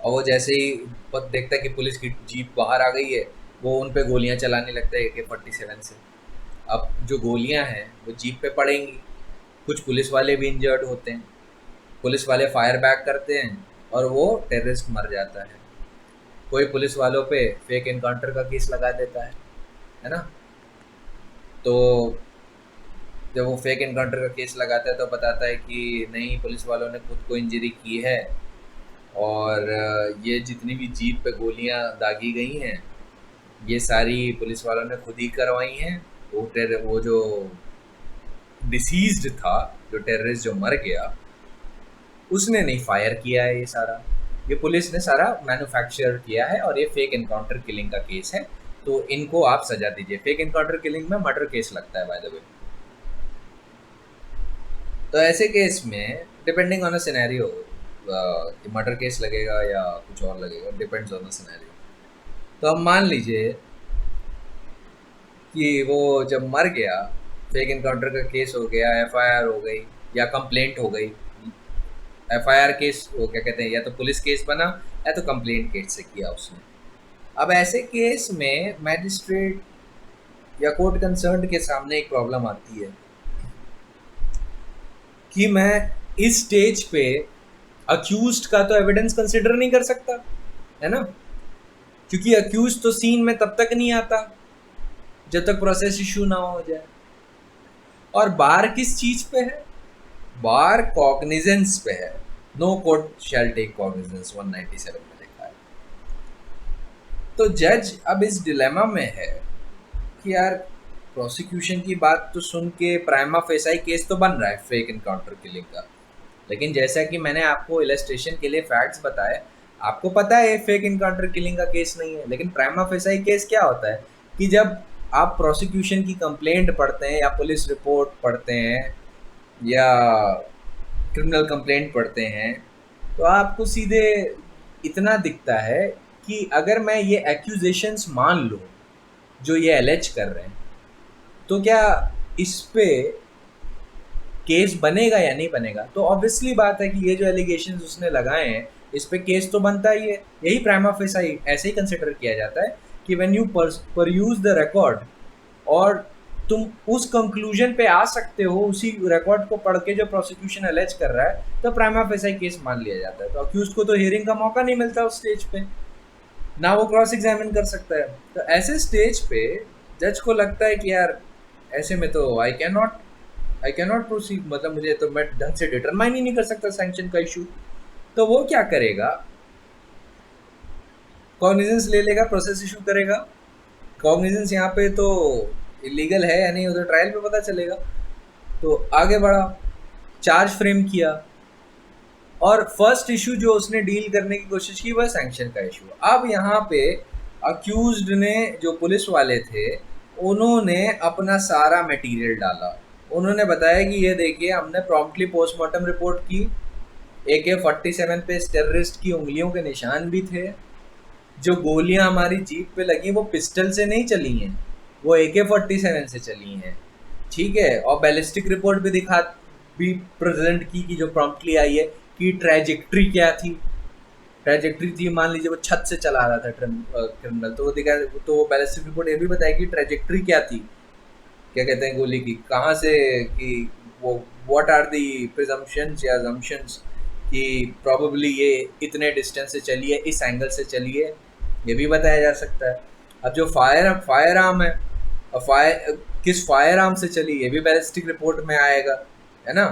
S1: और वो जैसे ही देखता है कि पुलिस की जीप बाहर आ गई है, वो उन पे गोलियां चलाने लगता है AK-47 से। अब जो गोलियां हैं वो जीप पे पड़ेंगी, कुछ पुलिस वाले भी इंजर्ड होते हैं, पुलिस वाले फायर बैक करते हैं और वो टेररिस्ट मर जाता है। कोई पुलिस वालों पे फेक एनकाउंटर का केस लगा देता है ना। तो जब वो फेक एनकाउंटर का केस लगाता है तो बताता है कि नहीं, पुलिस वालों ने खुद को इंजरी की है और ये जितनी भी जीप पे गोलियां दागी गई हैं ये सारी पुलिस वालों ने खुद ही करवाई हैं। वो जो डिसीज्ड था, जो टेररिस्ट जो मर गया, उसने नहीं फायर किया है, ये पुलिस ने सारा मैन्युफैक्चर किया है और ये फेक एनकाउंटर किलिंग का केस है, तो इनको आप सजा दीजिए। फेक एनकाउंटर किलिंग में मर्डर केस लगता है बाय द वे। तो ऐसे केस में depending on a scenario murder case लगेगा या कुछ और लगेगा, डिपेंड्स ऑन द सिनेरियो। तो अब मान लीजिए कि वो जब मर गया, फेक एनकाउंटर का केस हो गया, FIR हो गई या कंप्लेंट हो गई। FIR केस वो क्या कहते हैं, या तो पुलिस केस बना या तो कंप्लेंट केस से किया उसने। अब ऐसे केस में मैजिस्ट्रेट या कोर्ट कंसर्न के सामने एक प्रॉब्लम आती है कि मैं इस स्टेज पे अक्यूज्ड का तो एविडेंस कंसिडर नहीं कर सकता, है ना, क्योंकि अक्यूज्ड तो सीन में तब तक नहीं आता जब तक प्रोसेस इशू ना हो जाए। और बार किस चीज पे है? बार कॉग्निजेंस पे है। No court shall take cognizance 197 में लिखा है। तो जज अब इस डिलेमा में है कि यार प्रोसिक्यूशन की बात तो सुन के प्राइमा फेसाई केस तो बन रहा है फेक एनकाउंटर किलिंग का, लेकिन जैसा कि मैंने आपको इलस्ट्रेशन के लिए फैक्ट्स बताए, आपको पता है फेक एनकाउंटर किलिंग का केस नहीं है। लेकिन प्राइमा फेसाई केस क्या होता है कि जब आप प्रोसिक्यूशन की कंप्लेंट पढ़ते हैं या पुलिस रिपोर्ट पढ़ते हैं या क्रिमिनल कंप्लेंट पढ़ते हैं, तो आपको सीधे इतना दिखता है कि अगर मैं ये एक्यूजेशंस मान लूँ जो ये एलेज कर रहे हैं, तो क्या इस पे केस बनेगा या नहीं बनेगा? तो ऑब्वियसली बात है कि ये जो एलिगेशंस उसने लगाए हैं इस पे केस तो बनता ही है। यही प्राइमा फेसाई ऐसे ही कंसिडर किया जाता है कि व्हेन यू परयूज द रिकॉर्ड और तुम उस कंक्लूजन पे आ सकते हो उसी रिकॉर्ड को पढ़ के जो प्रोसिक्यूशन एलेज कर रहा है, तो प्राइमा फेसाई केस मान लिया जाता है। तो अक्यूज को तो हियरिंग का मौका नहीं मिलता उस स्टेज पे, ना वो क्रॉस एग्जामिन कर सकता है। तो ऐसे स्टेज पे जज को लगता है कि यार ऐसे में तो आई कैन नॉट प्रोसीड, मतलब मुझे तो मैं ढंग से डिटरमाइन ही नहीं कर सकता सैंक्शन का इशू। तो वो क्या करेगा, कॉग्निजेंस ले लेगा, प्रोसेस इशू करेगा। कॉग्निजेंस यहाँ पे तो इलीगल है या नहीं उधर ट्रायल पे पता चलेगा। तो आगे बढ़ा, चार्ज फ्रेम किया और फर्स्ट इशू जो उसने डील करने की कोशिश की वह सैंक्शन का इशू। अब यहाँ पे अक्यूज्ड ने, जो पुलिस वाले थे, उन्होंने अपना सारा मटेरियल डाला। उन्होंने बताया कि ये देखिए हमने प्रॉम्प्टली पोस्टमार्टम रिपोर्ट की, AK-47 पे टेररिस्ट की उंगलियों के निशान भी थे, जो गोलियां हमारी जीप पे लगी वो पिस्टल से नहीं चली हैं, वो AK-47 से चली हैं, ठीक है। और बैलिस्टिक रिपोर्ट भी भी प्रेजेंट की कि जो प्रॉम्प्टली आई है कि ट्रैजेक्ट्री क्या थी। ट्रैजेक्ट्री थी, मान लीजिए वो छत से चला रहा था क्रिमिनल, तो वो दिखा, तो वो बैलिस्टिक रिपोर्ट ये भी बताएगी ट्रैजेक्ट्री क्या थी, क्या कहते हैं गोली की, कहाँ से, कि वो व्हाट आर दी प्रिजम्पशंस या अजम्पशंस कि प्रोबेबली ये इतने डिस्टेंस से चली है, इस एंगल से चली है, ये भी बताया जा सकता है। अब जो फायर आर्म है, और किस फायर आर्म से चली, ये भी बैलिस्टिक रिपोर्ट में आएगा, है ना।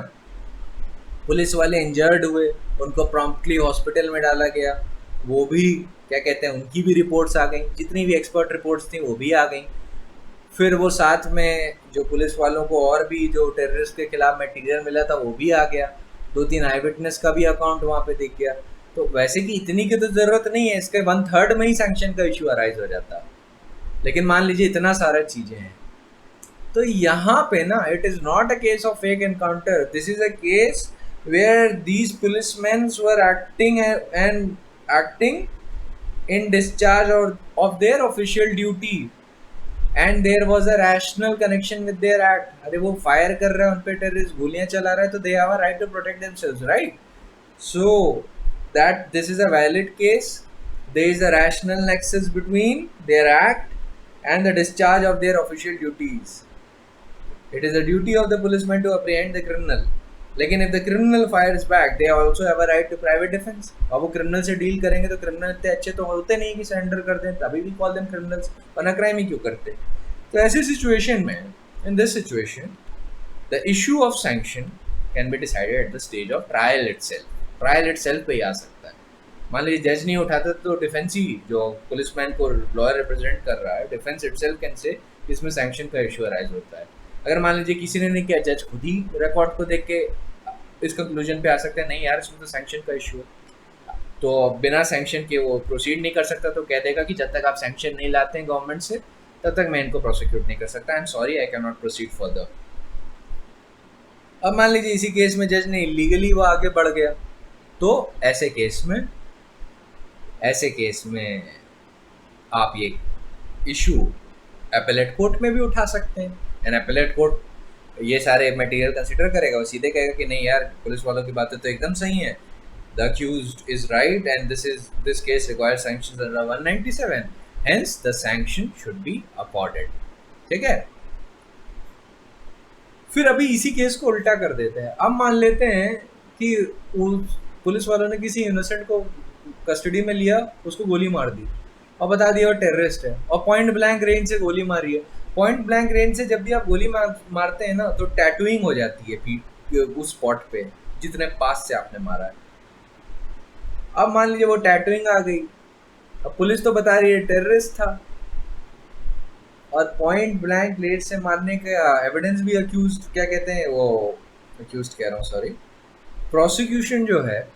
S1: पुलिस वाले इंजर्ड हुए, उनको प्रॉम्प्टली हॉस्पिटल में डाला गया, वो भी क्या कहते हैं, उनकी भी रिपोर्ट्स आ गई, जितनी भी एक्सपर्ट रिपोर्ट्स थी वो भी आ गई। फिर वो साथ में जो पुलिस वालों को और भी जो टेररिस्ट के खिलाफ मटेरियल मिला था वो भी आ गया, 2-3 आई विटनेस का भी अकाउंट वहाँ पे दिख गया। तो वैसे कि इतनी की तो ज़रूरत नहीं है, इसके 1/3 में ही सैंक्शन का इशू अराइज हो जाता, लेकिन मान लीजिए इतना सारा चीज़ें हैं। तो यहाँ पे ना, it is not a case of fake encounter, this is a case where these policemen were acting in discharge of their official duty and there was a rational connection with their act. अरे वो fire कर रहा है, उन पे terrorist गोलियां चला रहा है, तो they have a right to protect themselves, right? So that this is a valid case. There is a rational nexus between their act and the discharge of their official duties. It is the duty of the policeman to apprehend the criminal. लेकिन if the criminal fires back, they also have a right to private defense. अब वो criminal से deal करेंगे तो criminal इतने अच्छे तो होते नहीं कि सरेंडर कर दें, तभी भी कॉल देम क्रिमिनल्स, वरना क्राइम ही क्यों करते। तो ऐसी सिचुएशन में, in this situation, the issue of sanction can be decided at the stage of trial itself. Trial itself पे ही आ सकता है। मान लीजिए जज नहीं उठाता तो डिफेंस ही, जो पुलिसमैन को लॉयर रिप्रेजेंट कर रहा है, डिफेंस इटसेल्फ कैन से इसमें सैंक्शन का इशू अराइज होता है। अगर मान लीजिए किसी ने नहीं किया, जज खुद ही रिकॉर्ड को देख के इस कंक्लूजन पे आ सकते हैं, नहीं यार इसमें तो सैंक्शन का इशू है, तो बिना सैंक्शन के वो प्रोसीड नहीं कर सकता, तो कह देगा कि जब तक आप सैंक्शन नहीं लाते हैं गवर्नमेंट से, तब तक मैं इनको प्रोसिक्यूट नहीं कर सकता, I am sorry, I can not proceed further. अब मान लीजिए इसी केस में जज ने इलीगली वो आगे बढ़ गया, तो ऐसे केस में आप ये इशू एपेलेट कोर्ट में भी उठा सकते हैं, एंड एपेलेट कोर्ट ये सारे मटेरियल कंसिडर करेगा, वो सीधे कहेगा कि नहीं यार पुलिस वालों की बातें तो एकदम सही हैं, the accused is right and this case requires sanctions under 197, hence the sanction should be accorded. ठीक है। फिर अभी इसी केस को उल्टा कर देते हैं। अब मान लेते हैं कि पुलिस वालों ने किसी इनोसेंट को कस्टडी में लिया, उसको गोली मार दी और बता दिया वो टेररिस्ट है, और पॉइंट ब्लैंक रेंज से गोली मारी है। पॉइंट ब्लैंक रेंज से जब भी आप गोली मारते हैं ना, तो टैटूइंग हो जाती है पीठ उस स्पॉट पे जितने पास से आपने मारा है। अब मान लीजिए वो टैटूइंग आ गई, अब पुलिस तो बता रही है टेररिस्ट था, और पॉइंट ब्लैंक रेंज से मारने का एविडेंस भी अक्यूज्ड, क्या कहते हैं वो, अक्यूज्ड कह रहा हूँ सॉरी, प्रोसिक्यूशन जो है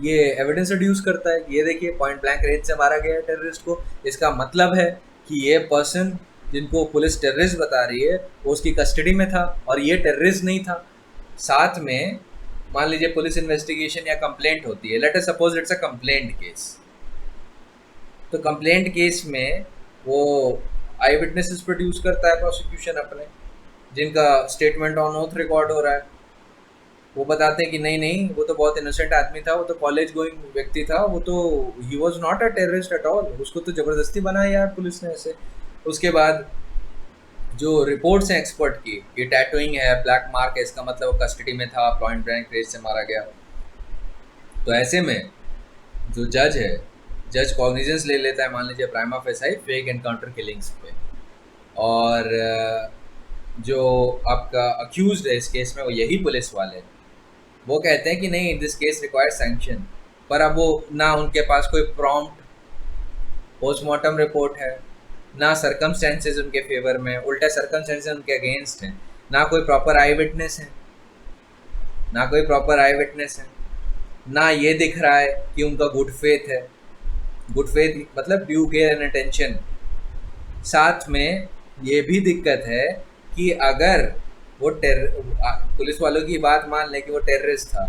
S1: ये एविडेंस एड्यूस करता है कि ये देखिए पॉइंट ब्लैंक रेंज से मारा गया है टेररिस्ट को, इसका मतलब है कि ये पर्सन जिनको पुलिस टेररिस्ट बता रही है वो उसकी कस्टडी में था और ये टेररिस्ट नहीं था। साथ में मान लीजिए पुलिस इन्वेस्टिगेशन या कंप्लेंट होती है, let us suppose it's a complaint case, तो कंप्लेंट केस में वो आई विटनेसेस प्रोड्यूस करता है प्रोसिक्यूशन अपने, जिनका स्टेटमेंट ऑन ओथ रिकॉर्ड हो रहा है। वो बताते हैं कि नहीं वो तो बहुत इनोसेंट आदमी था, वो तो कॉलेज गोइंग व्यक्ति था, वो तो he was not a terrorist at all, उसको तो ज़बरदस्ती बनाया यार पुलिस ने ऐसे। उसके बाद जो रिपोर्ट्स हैं एक्सपर्ट की, ये टैटूइंग है, ब्लैक मार्क है, इसका मतलब वो कस्टडी में था, पॉइंट ब्लैंक रेंज से मारा गया। तो ऐसे में जो जज है, जज कॉग्निजेंस ले लेता है, मान लीजिए prima facie fake encounter killings पे, और जो आपका अक्यूज्ड है इस केस में वो यही पुलिस वाले, वो कहते हैं कि नहीं दिस केस रिक्वायर सैंक्शन, पर अब वो ना उनके पास कोई प्रॉम्प्ट पोस्टमार्टम रिपोर्ट है, ना सर्कमस्टेंसेस उनके फेवर में, उल्टा सर्कमस्टेंसेस उनके अगेंस्ट हैं, ना कोई प्रॉपर आई विटनेस है, ना ये दिख रहा है कि उनका गुड फेथ है, गुड फेथ मतलब ड्यू केयर एंड अटेंशन। साथ में ये भी दिक्कत है कि अगर वो पुलिस वालों की बात मान ले कि वो टेररिस्ट था,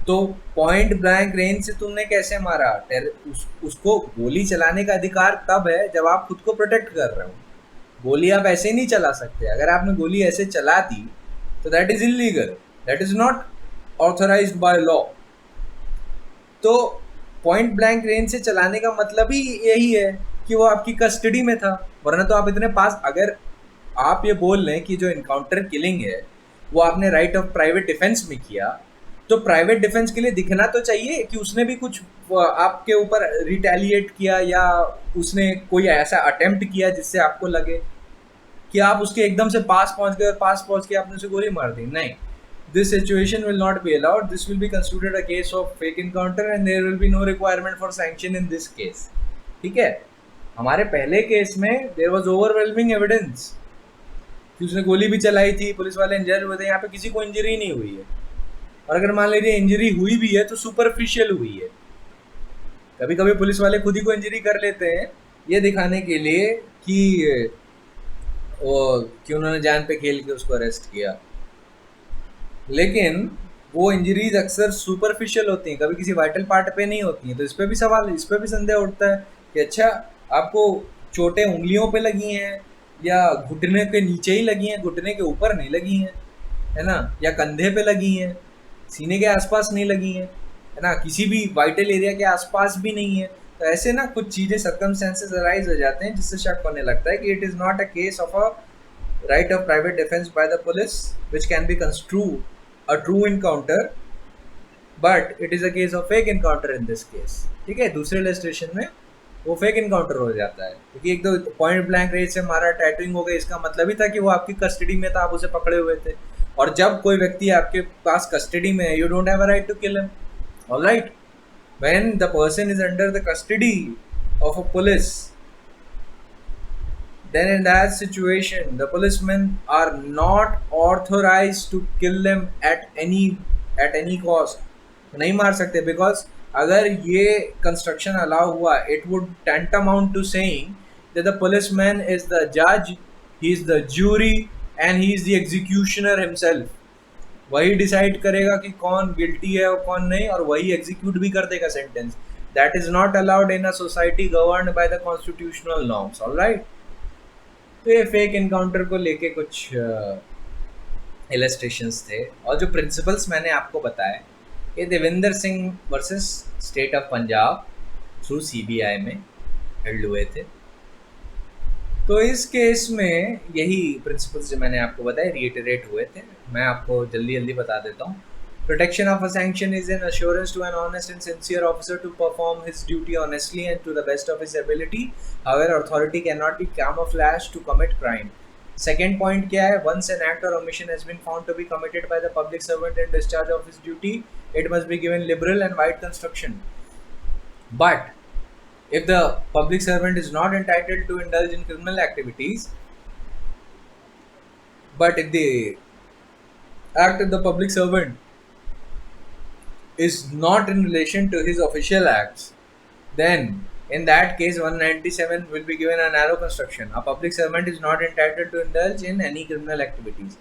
S1: तो पॉइंट ब्लैंक रेंज से तुमने कैसे मारा? उसको गोली चलाने का अधिकार तब है जब आप खुद को प्रोटेक्ट कर रहे हो। गोली आप ऐसे नहीं चला सकते। अगर आपने गोली ऐसे चला दी तो that is illegal, that is not authorised by law. तो पॉइंट ब्लैंक रेंज से चलाने का मतलब ही यही है कि वो आपकी कस्टडी में था, वरना तो आप इतने पास। अगर आप ये बोल रहे हैं कि जो इनकाउंटर किलिंग है वो आपने राइट ऑफ प्राइवेट डिफेंस में किया, तो प्राइवेट डिफेंस के लिए दिखना तो चाहिए कि उसने भी कुछ आपके ऊपर रिटेलिएट किया, या उसने कोई ऐसा अटेम्प्ट किया जिससे आपको लगे कि आप उसके एकदम से पास पहुंच गए और पास पहुंच के आपने उसे गोली मार दी। नहीं, this situation will not be allowed. This will be considered a case of fake encounter and there will be no requirement for sanction in this case. ठीक है? हमारे पहले केस में there was overwhelming evidence कि उसने गोली भी चलाई थी, पुलिस वाले इंजर्ड हुए थे। यहाँ पे किसी को इंजरी नहीं हुई है, और अगर मान लीजिए इंजरी हुई भी है तो सुपरफिशियल हुई है। कभी कभी पुलिस वाले खुद ही को इंजरी कर लेते हैं ये दिखाने के लिए कि उन्होंने जान पे खेल के उसको अरेस्ट किया, लेकिन वो इंजरीज अक्सर सुपरफिशियल होती हैं, कभी किसी वाइटल पार्ट पे नहीं होती हैं। तो इस पर भी सवाल, इस पर भी संदेह उठता है कि अच्छा, आपको चोटें उंगलियों पे लगी हैं या घुटने के नीचे ही लगी हैं, घुटने के ऊपर नहीं लगी हैं, है ना, या कंधे पे लगी हैं, सीने के आसपास नहीं लगी हैं, है ना, किसी भी वाइटल एरिया के आसपास भी नहीं है। तो ऐसे ना कुछ चीज़ें, सर्कमस्टेंसेस अराइज हो जाते हैं जिससे शक होने लगता है कि it is not a case of a right of private defence by the police which can be construe a true encounter, but it is a case of fake encounter in this case। ठीक है, दूसरे illustration में वो fake encounter हो जाता है, क्योंकि एक तो पॉइंट ब्लैंक रेंज से मारा, टैटूइंग हो गई, इसका मतलब ही था कि वो आपकी कस्टडी में था, आप उसे पकड़े हुए थे। और जब कोई व्यक्ति आपके पास कस्टडी में है, you don't have a right to kill him, alright. When the person is under the custody of a police, then in that situation the policemen are not authorized to kill them at any cost। नहीं मार सकते, because अगर ये construction allow हुआ, it would tantamount to saying that the policeman is the judge, he is the jury and he is the executioner himself। वही decide करेगा कि कौन गिल्टी है और कौन नहीं, और वही एग्जीक्यूट भी कर देगा sentence. That is not allowed in a society governed by the constitutional norms, alright. तो ये फेक इनकाउंटर को लेके कुछ इलस्ट्रेशंस थे, और जो प्रिंसिपल्स मैंने आपको बताए, ये Devendra Singh versus state of Punjab through CBI में हेल्ड हुए थे। तो इस केस में यही प्रिंसिपल्स जो मैंने आपको बताए रिएटरेट हुए थे। मैं आपको जल्दी जल्दी बता देता हूँ। Protection of a sanction is an assurance to an honest and sincere officer to perform his duty honestly and to the best of his ability. However, authority cannot be camouflaged to commit crime. Second point क्या है? Once an act or omission has been found to be committed by the public servant in discharge of his duty, it must be given liberal and wide construction. But if the public servant is not entitled to indulge in criminal activities, but if the act of the public servant is not in relation to his official acts, then in that case 197 will be given a narrow construction. A public servant is not entitled to indulge in any criminal activities.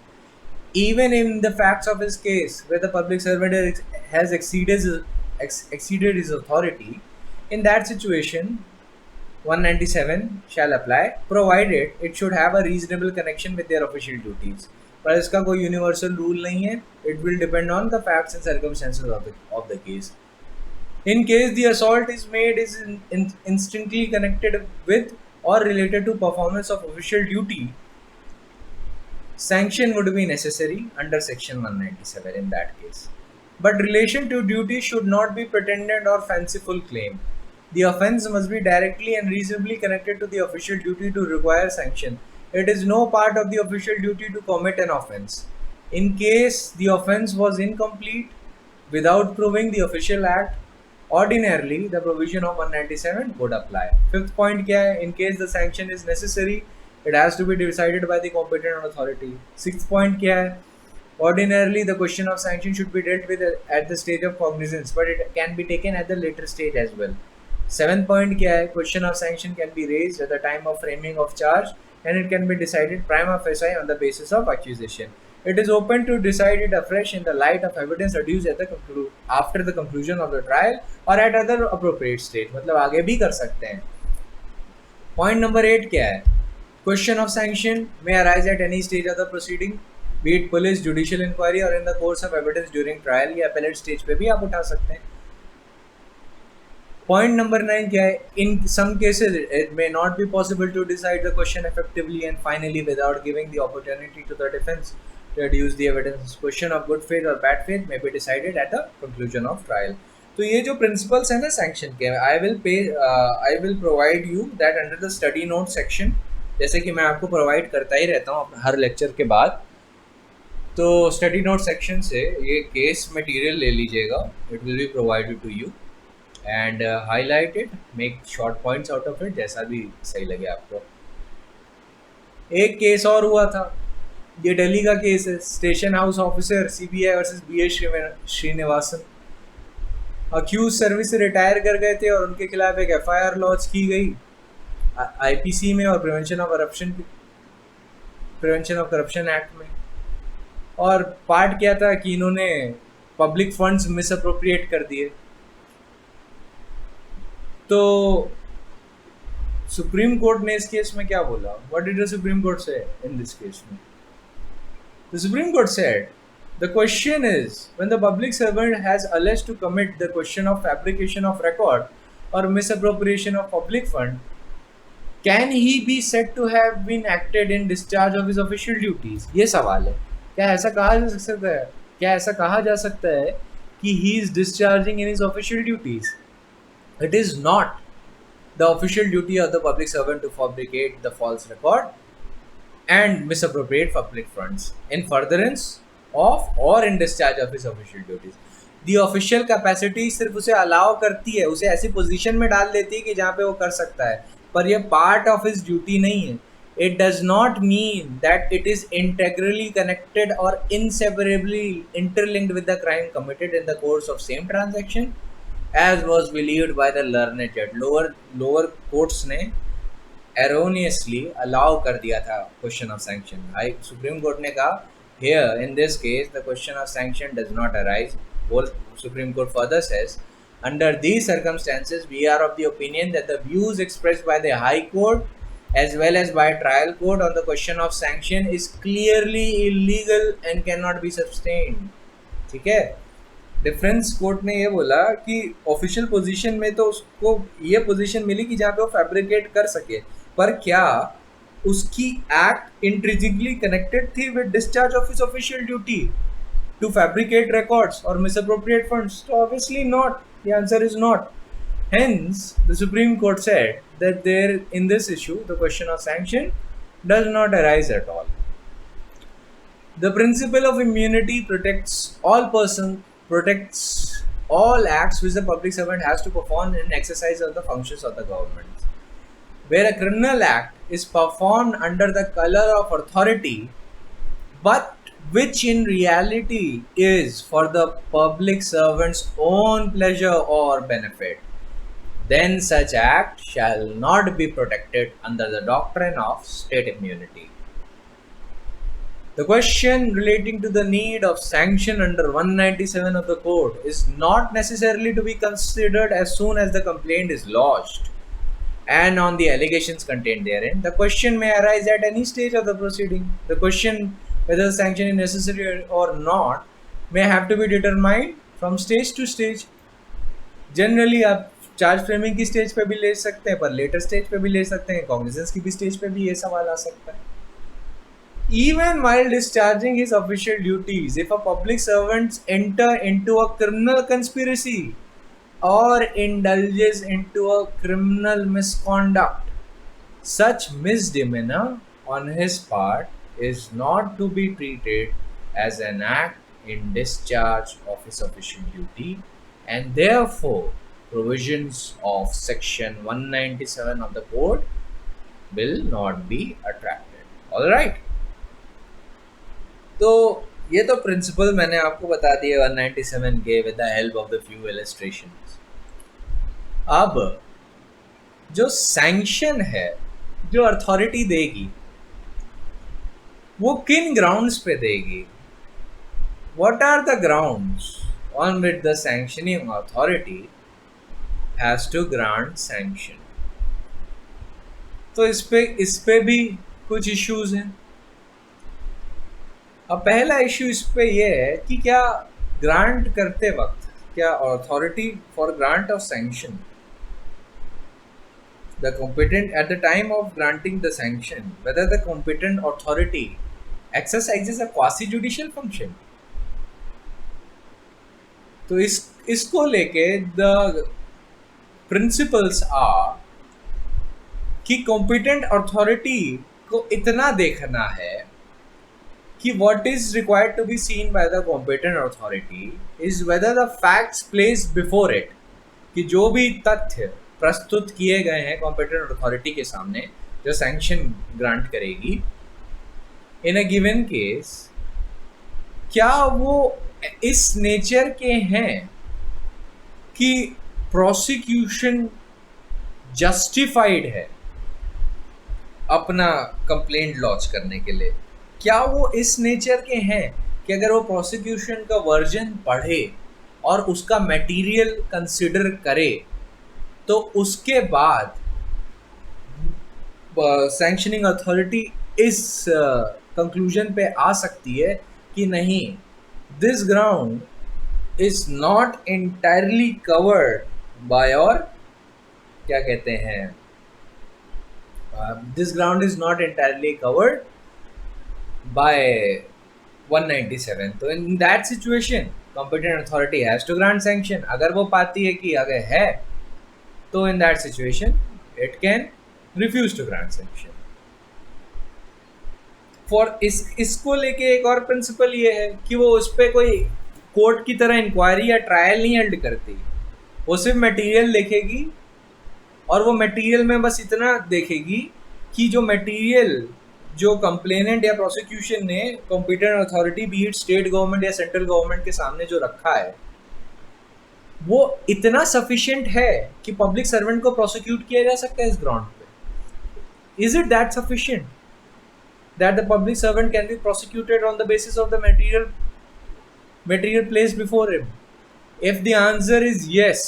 S1: Even in the facts of his case where the public servant has exceeded his authority, in that situation 197 shall apply, provided it should have a reasonable connection with their official duties। पर इसका कोई universal rule नहीं है, it will depend on the facts and circumstances of the case. In case the assault is made is instantly connected with or related to performance of official duty, sanction would be necessary under section 197 in that case। But relation to duty should not be pretended or fanciful claim। The offence must be directly and reasonably connected to the official duty to require sanction। It is no part of the official duty to commit an offence। In case the offence was incomplete without proving the official act, ordinarily the provision of 197 would apply। Fifth point क्या है? In case the sanction is necessary, it has to be decided by the competent authority। Sixth point क्या है? Ordinarily the question of sanction should be dealt with at the stage of cognizance, but it can be taken at the later stage as well। Seventh point क्या है? Question of sanction can be raised at the time of framing of charge and it can be decided prima facie on the basis of accusation. It is open to decide it afresh in the light of evidence adduced at the after the conclusion of the trial or at other appropriate stage. मतलब आगे भी कर सकते हैं. Point number 8 क्या है? Question of sanction may arise at any stage of the proceeding, be it police, judicial inquiry or in the course of evidence during trial या appellate stage पे भी आप उठा सकते हैं. Point number 9 क्या है? In some cases it may not be possible to decide the question effectively and finally without giving the opportunity to the defense to adduce the evidence. Question of good faith or bad faith may be decided at the conclusion of trial. तो ये जो principles हैं ना sanction के, I will provide you that under the study note section, जैसे कि मैं आपको प्रोवाइड करता ही रहता हूँ हर लेक्चर के बाद. तो स्टडी नोट सेक्शन से ये केस मटेरियल ले लीजिएगा, it will be provided to you and highlight it, make short points out of it, जैसा भी सही लगे आपको. एक केस और हुआ था, ये दिल्ली का केस है, station house officer CBI versus B Srinivasan. Accused service से रिटायर कर गए थे और उनके खिलाफ एक एफआईआर लॉन्च की गई आईपीसी में और प्रिवेंशन ऑफ करप्शन एक्ट में. और पार्ट क्या था कि इन्होंने पब्लिक फंड्स मिसअप्रोप्रिएट कर दिए. तो सुप्रीम कोर्ट ने इस केस में क्या बोला? What did the Supreme court से इन दिस केस में? The Supreme Court said the question is, when the public servant has alleged to commit the question of fabrication of record or misappropriation of public fund, can he be said to have been acted in discharge of his official duties? ये सवाल है. क्या ऐसा कहा जा सकता है कि he is discharging in his official duties? It is not the official duty of the public servant to fabricate the false record and misappropriate public funds in furtherance of or in discharge of his official duties. The official capacity सिर्फ उसे allow करती है, उसे ऐसी position में डाल देती है कि जहाँ पे वो कर सकता है, पर ये पार्ट ऑफ हिज ड्यूटी नहीं है. It does not mean that it is integrally connected or inseparably interlinked with the crime committed in the course of same transaction, as was believed by the learned judge. Lower courts ने erroneously allow कर दिया था question of sanction. Supreme Court ने कहा here in this case the question of sanction does not arise. Supreme Court further says, under these circumstances we are of the opinion that the views expressed by the High Court as well as by trial court on the question of sanction is clearly illegal and cannot be sustained. ठीक है. Difference court ने ये बोला कि official position में तो उसको ये पोजीशन मिली कि जहाँ पे वो फैब्रिकेट कर सके, पर क्या उसकी एक्ट इंट्रिजिकली कनेक्टेड थी with discharge of his official duty to fabricate records और मिसअप्रोप्रिएट फंड्स? तो obviously not. The answer is not. Hence the Supreme Court said that there in this issue the question of sanction does not arise at all. The principle of immunity protects all acts which the public servant has to perform in exercise of the functions of the government. Where a criminal act is performed under the color of authority, but which in reality is for the public servant's own pleasure or benefit, then such act shall not be protected under the doctrine of state immunity. The question relating to the need of sanction under 197 of the Code is not necessarily to be considered as soon as the complaint is lodged and on the allegations contained therein. The question may arise at any stage of the proceeding. The question whether sanction is necessary or not may have to be determined from stage to stage. Generally आप charge framing की stage पे भी ले सकते हैं, पर later stage पे भी ले सकते हैं, कॉग्निजेंस की भी स्टेज पे भी ये सवाल आ सकता है. Even while discharging his official duties, if a public servant enter into a criminal conspiracy or indulges into a criminal misconduct, such misdemeanor on his part is not to be treated as an act in discharge of his official duty, and therefore provisions of section 197 of the code will not be attracted. All right. तो ये तो principal मैंने आपको बता दिए 197 के with the help of the few illustrations. अब जो सैंक्शन है, जो अथॉरिटी देगी वो किन ग्राउंड्स पे देगी? What are the grounds on which the sanctioning authority has to grant sanction? तो इस पे भी कुछ इश्यूज हैं। अब पहला इश्यू इस पे ये है कि क्या ग्रांट करते वक्त क्या authority for grant of sanction, the competent at the time of granting the sanction, whether the competent authority exercises a quasi judicial function। तो इसको लेके द प्रिंसिपल्स आर कि कॉम्पिटेंट अथॉरिटी को इतना देखना है कि what is required to be seen by the competent authority is whether the facts placed before it, कि जो भी तथ्य प्रस्तुत किए गए हैं कॉम्पिटेंट अथॉरिटी के सामने जो सैंक्शन ग्रांट करेगी इन अ गिवन केस, क्या वो इस नेचर के हैं कि प्रोसिक्यूशन जस्टिफाइड है अपना कंप्लेंट लॉन्च करने के लिए। क्या वो इस नेचर के हैं कि अगर वो प्रोसिक्यूशन का वर्जन पढ़े और उसका मटेरियल कंसिडर करे तो उसके बाद सैंक्शनिंग अथॉरिटी इस कंक्लूजन पे आ सकती है कि नहीं, this ground is not entirely covered by, और क्या कहते हैं, this ground is not entirely covered by 197। तो in that situation competent authority has to grant sanction. अगर वो पाती है कि अगर है तो in that situation it can refuse to grant sanction. For इसको लेके एक और प्रिंसिपल ये है कि वो उस पर कोई कोर्ट की तरह इंक्वायरी या ट्रायल नहीं हेल्ड करती, वो सिर्फ मटेरियल देखेगी और वो मटेरियल में बस इतना देखेगी कि जो मटेरियल जो कंप्लेनेंट या प्रोसिक्यूशन ने competent authority B it state government या सेंट्रल गवर्नमेंट के सामने जो रखा है वो इतना सफिशिएंट है कि पब्लिक सर्वेंट को प्रोसिक्यूट किया जा सकता है इस ग्राउंड पे। Is it that sufficient that the public servant can be prosecuted on the basis of the material placed before him? If the answer is yes,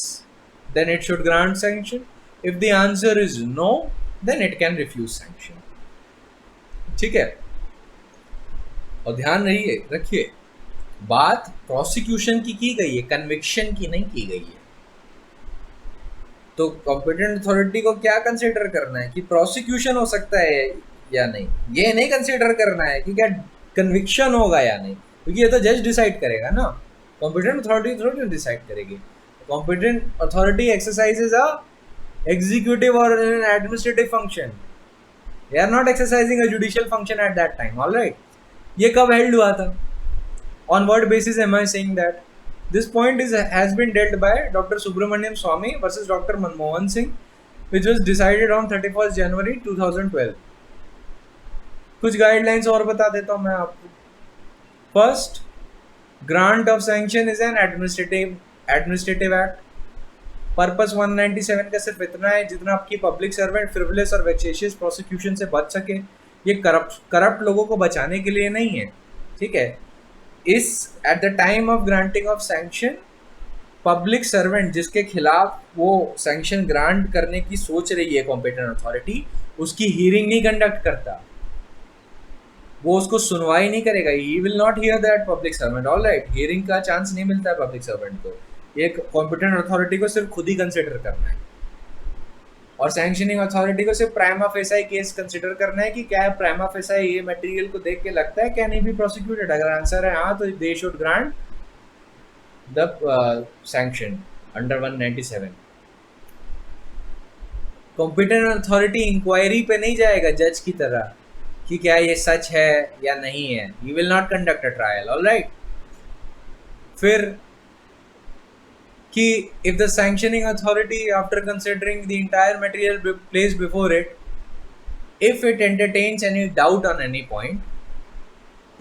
S1: then it should grant sanction. If the answer is no, then it can refuse sanction। ठीक है, और ध्यान रखिए बात prosecution की गई है, conviction की नहीं की गई है। तो कॉम्पिटेंट अथॉरिटी को क्या कंसिडर करना है कि प्रोसिक्यूशन हो सकता है या नहीं, ये नहीं कंसीडर करना है कि क्या कन्विक्शन होगा या नहीं, क्योंकि ये तो जज डिसाइड करेगा ना, कॉम्पिटेंट अथॉरिटी डिसाइड करेगी। Competent authority exercises a executive और an administrative function, they are not exercising a judicial function at that time. Alright, ये कब हेल्ड हुआ था? On what basis am I saying that? This point has been dealt by doctor Subramanian Swamy versus doctor Manmohan Singh, which was decided on 31 January 2012। कुछ guidelines और बता देता हूँ मैं आपको। First, grant of sanction is an administrative act. Purpose 197 का सिर्फ इतना है जितना आपकी पब्लिक सर्वेंट फ्रिवलेस और वेक्सेशियस प्रोसिक्यूशन से बच सके। ये करप्ट लोगों को बचाने के लिए नहीं है, ठीक है। इस eight the time of granting of sanction, public servant जिसके खिलाफ वो सैंक्शन ग्रांट करने की सोच रही है कॉम्पिटेंट अथॉरिटी, उसकी हियरिंग नहीं कंडक्ट करता, वो उसको सुनवाई नहीं करेगा। ही will not here that public servant. Alright, hearing का चांस नहीं मिलता है पब्लिक सर्वेंट को। ये कॉम्पिटेंट अथॉरिटी को सिर्फ खुद ही कंसिडर करना है, और सैंक्शनिंग अथॉरिटी को सिर्फ प्राइमा फेसाई केस कंसिडर करना है कि क्या प्राइमा फेसाई ये मटेरियल को देख के लगता है क्या नहीं भी प्रोसिक्यूटेड। अगर आंसर है हाँ, तो they should grant the sanction under 197। Competent authority inquiry पे नहीं जाएगा जज की तरह कि क्या ये सच है या नहीं है। You will not conduct a trial. Alright, फिर कि if the sanctioning authority after considering the entire material placed before it, if it entertains any doubt on any point,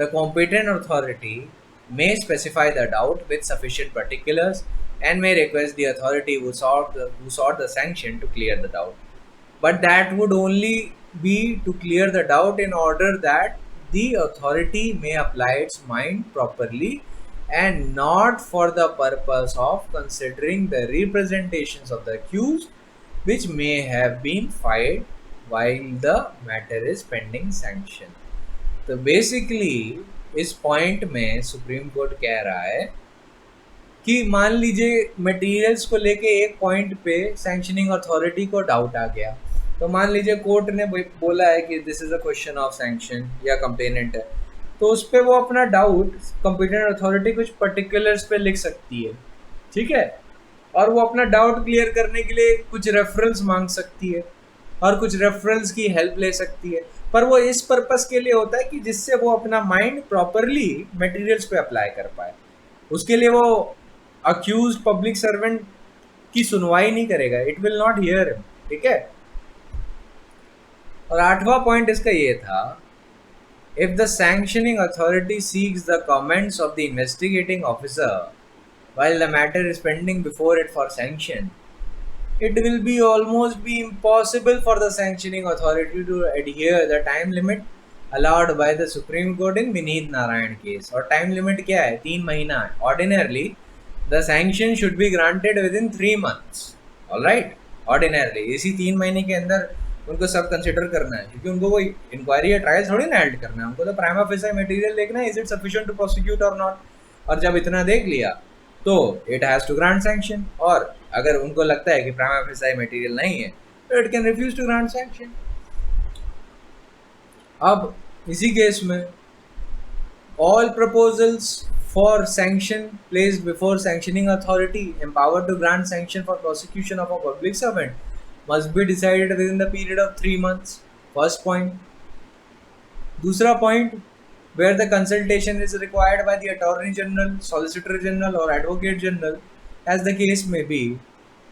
S1: the competent authority may specify the doubt with sufficient particulars and may request the authority who sought the sanction to clear the doubt, but that would only be to clear the doubt in order that the authority may apply its mind properly and not for the purpose of considering the representations of the accused which may have been filed while the matter is pending sanction. तो basically इस point में supreme court कह रहा है कि मान लीजिए materials को लेके एक पॉइंट पे सैंक्शनिंग अथॉरिटी को डाउट आ गया, तो मान लीजिए कोर्ट ने बोला है कि this is a question of sanction या कंप्लेनेंट है, तो उस पर वो अपना डाउट कंपिटेंट अथॉरिटी कुछ पर्टिकुलर्स पे लिख सकती है, ठीक है, और वो अपना डाउट क्लियर करने के लिए कुछ रेफरेंस मांग सकती है और कुछ रेफरेंस की हेल्प ले सकती है, पर वो इस पर्पस के लिए होता है कि जिससे वो अपना माइंड प्रॉपरली मटेरियल्स पे अप्लाई कर पाए। उसके लिए वो अक्यूज पब्लिक सर्वेंट की सुनवाई नहीं करेगा, it will not hear him, ठीक है। और 8वां पॉइंट इसका ये था, if the sanctioning authority seeks the comments of the investigating officer while the matter is pending before it for sanction, it will be almost be impossible for the sanctioning authority to adhere the time limit allowed by the Supreme Court in Vineet Narayan case. और time limit क्या है? 3 महीना है। Ordinarily, the sanction should be granted within 3 months. All right? Ordinarily, इसी 3 महीने के अंदर उनको सब कंसिडर करना है, क्योंकि उनको कोई इंक्वायरी या ट्रायल थोड़ी ना हेल्ड करना है, उनको तो प्राइमा फेसी मटेरियल देखना है, is it sufficient to prosecute और नॉट। और जब इतना देख लिया तो it has to grant sanction, और अगर उनको लगता है कि प्राइमा फेसी मटेरियल नहीं है तो it can refuse to grant sanction. अब इसी केस में all proposals for sanction placed before sanctioning authority empowered to grant sanction for prosecution of a public servant must be decided within the period of 3 months। First point. दूसरा point, where the consultation is required by the Attorney General, Solicitor General or Advocate General, as the case may be,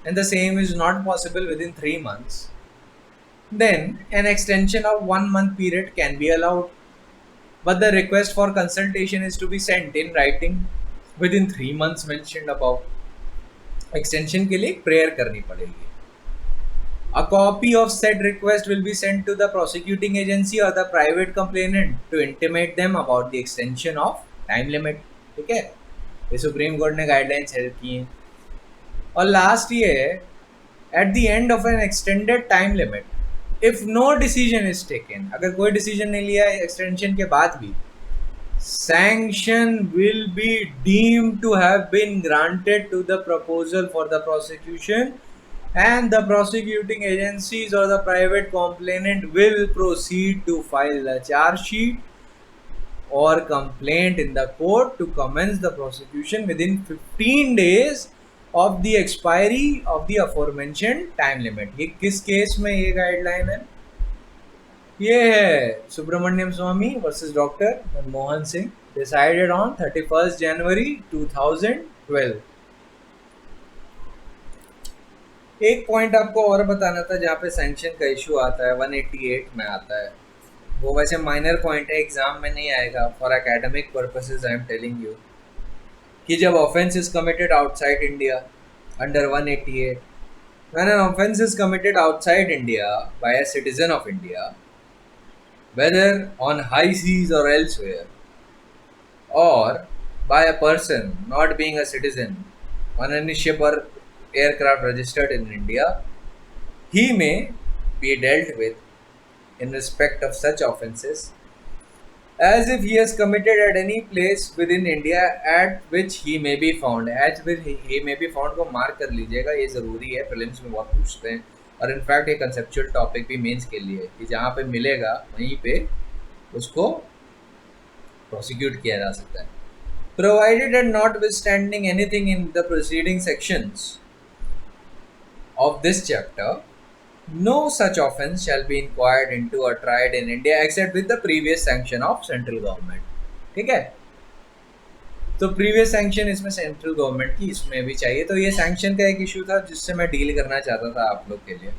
S1: and the same is not possible within 3 months, then an extension of 1 month period can be allowed. But the request for consultation is to be sent in writing within 3 months mentioned above. Extension के लिए prayer करनी पड़ेगी। A copy of said request will be sent to the prosecuting agency or the private complainant to intimate them about the extension of time limit, ठीक है। ये Supreme Court ने guidelines help की हैं। और लास्ट ये है, at the end of an extended time limit if no decision is taken, अगर कोई डिसीजन नहीं लिया एक्सटेंशन के बाद भी, sanction will be deemed to have been granted to the proposal for the prosecution, and the prosecuting agencies or the private complainant will proceed to file the charge sheet or complaint in the court to commence the prosecution within 15 days of the expiry of the aforementioned time limit। ये किस case में ये guideline है? ये है Subramanian Swamy versus doctor Manmohan Singh, decided on 31 January 2012। एक point आपको और बताना था जहाँ पे सैंक्शन का इशू आता है, 188 में आता है। वो वैसे माइनर पॉइंट है, एग्जाम में नहीं आएगा, for academic purposes I am telling you, कि जब offence is committed outside India under 188, when an offence is committed outside India by a citizen of India, whether on high seas और elsewhere, और by a person not being a citizen on any ship और aircraft registered in India, he may be dealt with in respect of such offences as if he has committed at any place within India at which he may be found। as with he may be found को mark कर लीजिएगा, ये ज़रूरी है, prelims में बहुत पूछते हैं, और इनफैक्ट ये कंसेप्चुअल टॉपिक भी मेंस के लिए कि जहाँ पे मिलेगा वहीं पे उसको प्रोसिक्यूट किया जा सकता है। Provided and notwithstanding anything in the preceding sections of this chapter, no such offence shall be inquired into or tried in India except with the previous sanction of central government, ठीक है। तो previous sanction इसमें central government की इसमें भी चाहिए। तो ये सैंक्शन का एक इशू था जिससे मैं डील करना चाहता था आप लोग के लिए।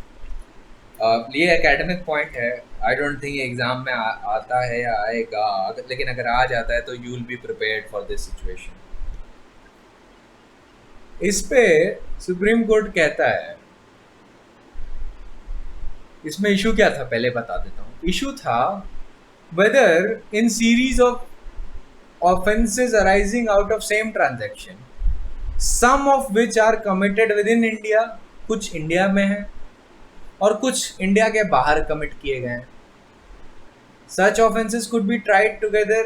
S1: ये एकेडमिक पॉइंट है, आई डोंट थिंक एग्जाम में आता है या आएगा, लेकिन अगर आ जाता है तो you will be prepared for this situation. इस पे सुप्रीम कोर्ट कहता है, इसमें इशू क्या था पहले बता देता हूँ। इशू था whether in series of offenses arising out of same transaction, some of which are committed within India, कुछ इंडिया में है और कुछ इंडिया के बाहर कमिट किए गए हैं. Such offenses could be tried together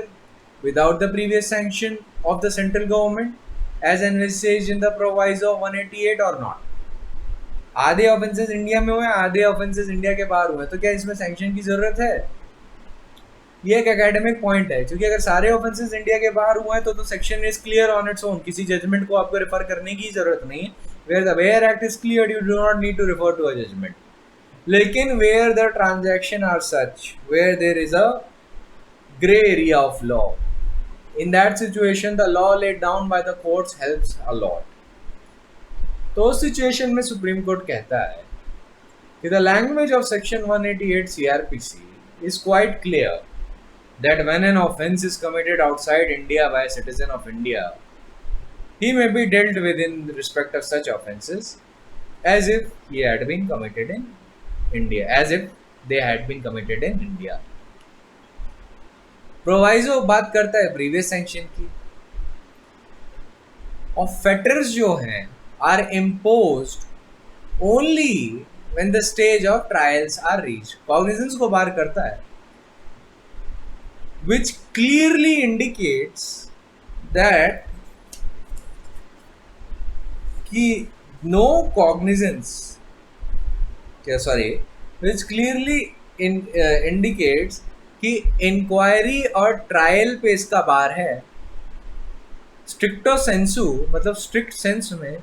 S1: without the previous sanction of the central government as envisaged in the proviso of 188 or not. आधे ऑफेंसेस इंडिया में हुए, आधे ऑफेंसेस इंडिया के बाहर हुए, तो क्या इसमें सैंक्शन की जरूरत है? ये एक एकेडमिक पॉइंट है, क्योंकि अगर सारे ऑफेंसेस इंडिया के बाहर हुए हैं तो section is clear on its own, किसी जजमेंट को आपको रेफर करने की जरूरत नहीं. Where the where act is clear, you do not need to refer to a judgment. लेकिन where the transaction are such where there is a grey area of law, in that situation the law laid down by the courts helps a lot. तो उस situation में supreme court कहता है कि the language of section 188 CRPC is quite clear that when an offence is committed outside India by a citizen of India, he may be dealt with in respect of such offences as if he had been committed in India, as if they had been committed in India. Proviso बात करता है previous sanction की, और fetters जो हैं are imposed only when the stage of trials are reached. Cognizance को bar करता है, which clearly indicates that कि no cognizance, which clearly indicates कि इंक्वायरी और ट्रायल पे इसका बार है. स्ट्रिक्टो सेंसू मतलब स्ट्रिक्ट सेंस में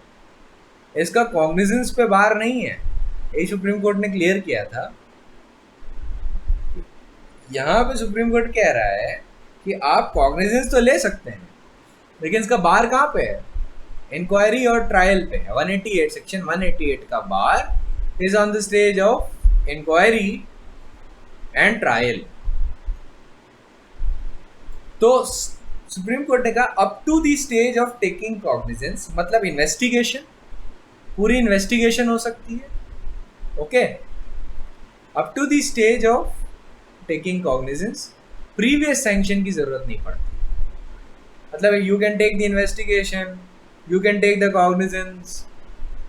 S1: इसका कॉग्निजेंस पे बार नहीं है. यही सुप्रीम कोर्ट ने क्लियर किया था. यहाँ पे सुप्रीम कोर्ट कह रहा है कि आप कॉग्निजेंस तो ले सकते हैं, लेकिन इसका बार कहाँ पे है? इंक्वायरी और ट्रायल पे है. 188 सेक्शन 188 का bar is on the stage of inquiry and trial. तो सुप्रीम कोर्ट ने कहा up to the stage of taking cognizance, मतलब इन्वेस्टिगेशन, पूरी इन्वेस्टिगेशन हो सकती है. Okay, up to the stage of taking cognizance previous sanction की जरूरत नहीं पड़ती. मतलब you can take the investigation, you can take the cognizance,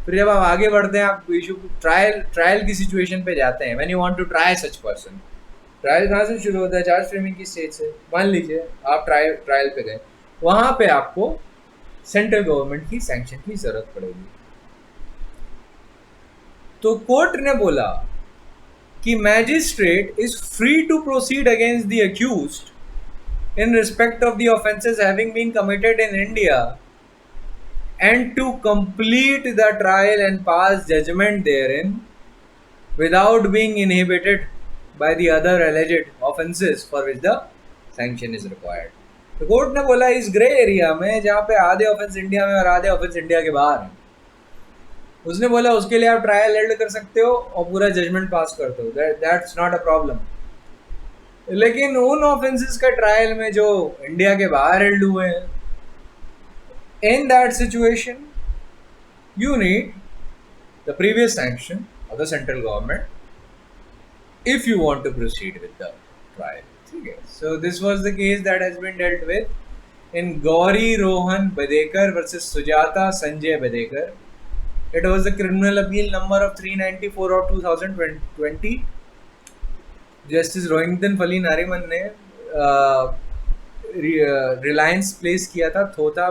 S1: फिर जब आप आगे बढ़ते हैं आप इशू ट्रायल की सिचुएशन पे जाते हैं. When you want to try such person, trial कहाँ से शुरू होता है? चार्ज फ्रेमिंग की स्टेज से. मान लीजिए आप ट्रायल पे गए, वहाँ पे आपको सेंट्रल गवर्नमेंट की सैंक्शन की जरूरत पड़ेगी. तो कोर्ट ने बोला कि magistrate is free to proceed against the accused in respect of the offences having been committed in India and to complete the trial and pass judgment therein without being inhibited by the other alleged offenses for which the sanction is required. तो court ने बोला इस grey area में जहाँ पे आधे offence India में और आधे ऑफेंस इंडिया के बाहर हैं, उसने बोला उसके लिए आप ट्रायल हेल्ड कर सकते हो और पूरा जजमेंट पास करते हो. That's not a problem. लेकिन उन ऑफेंसेस का ट्रायल में जो इंडिया के बाहर हेल्ड हुए हैं, इन that situation you need the previous sanction of the central government if you want to proceed with the trial. Okay. So this was the case that has been dealt with in Gauri Rohan Badekar versus Sujata Sanjay Badekar. It was the criminal appeal number of 394 of 2020. Justice Rohington Fali Nariman ने Reliance place किया था Thota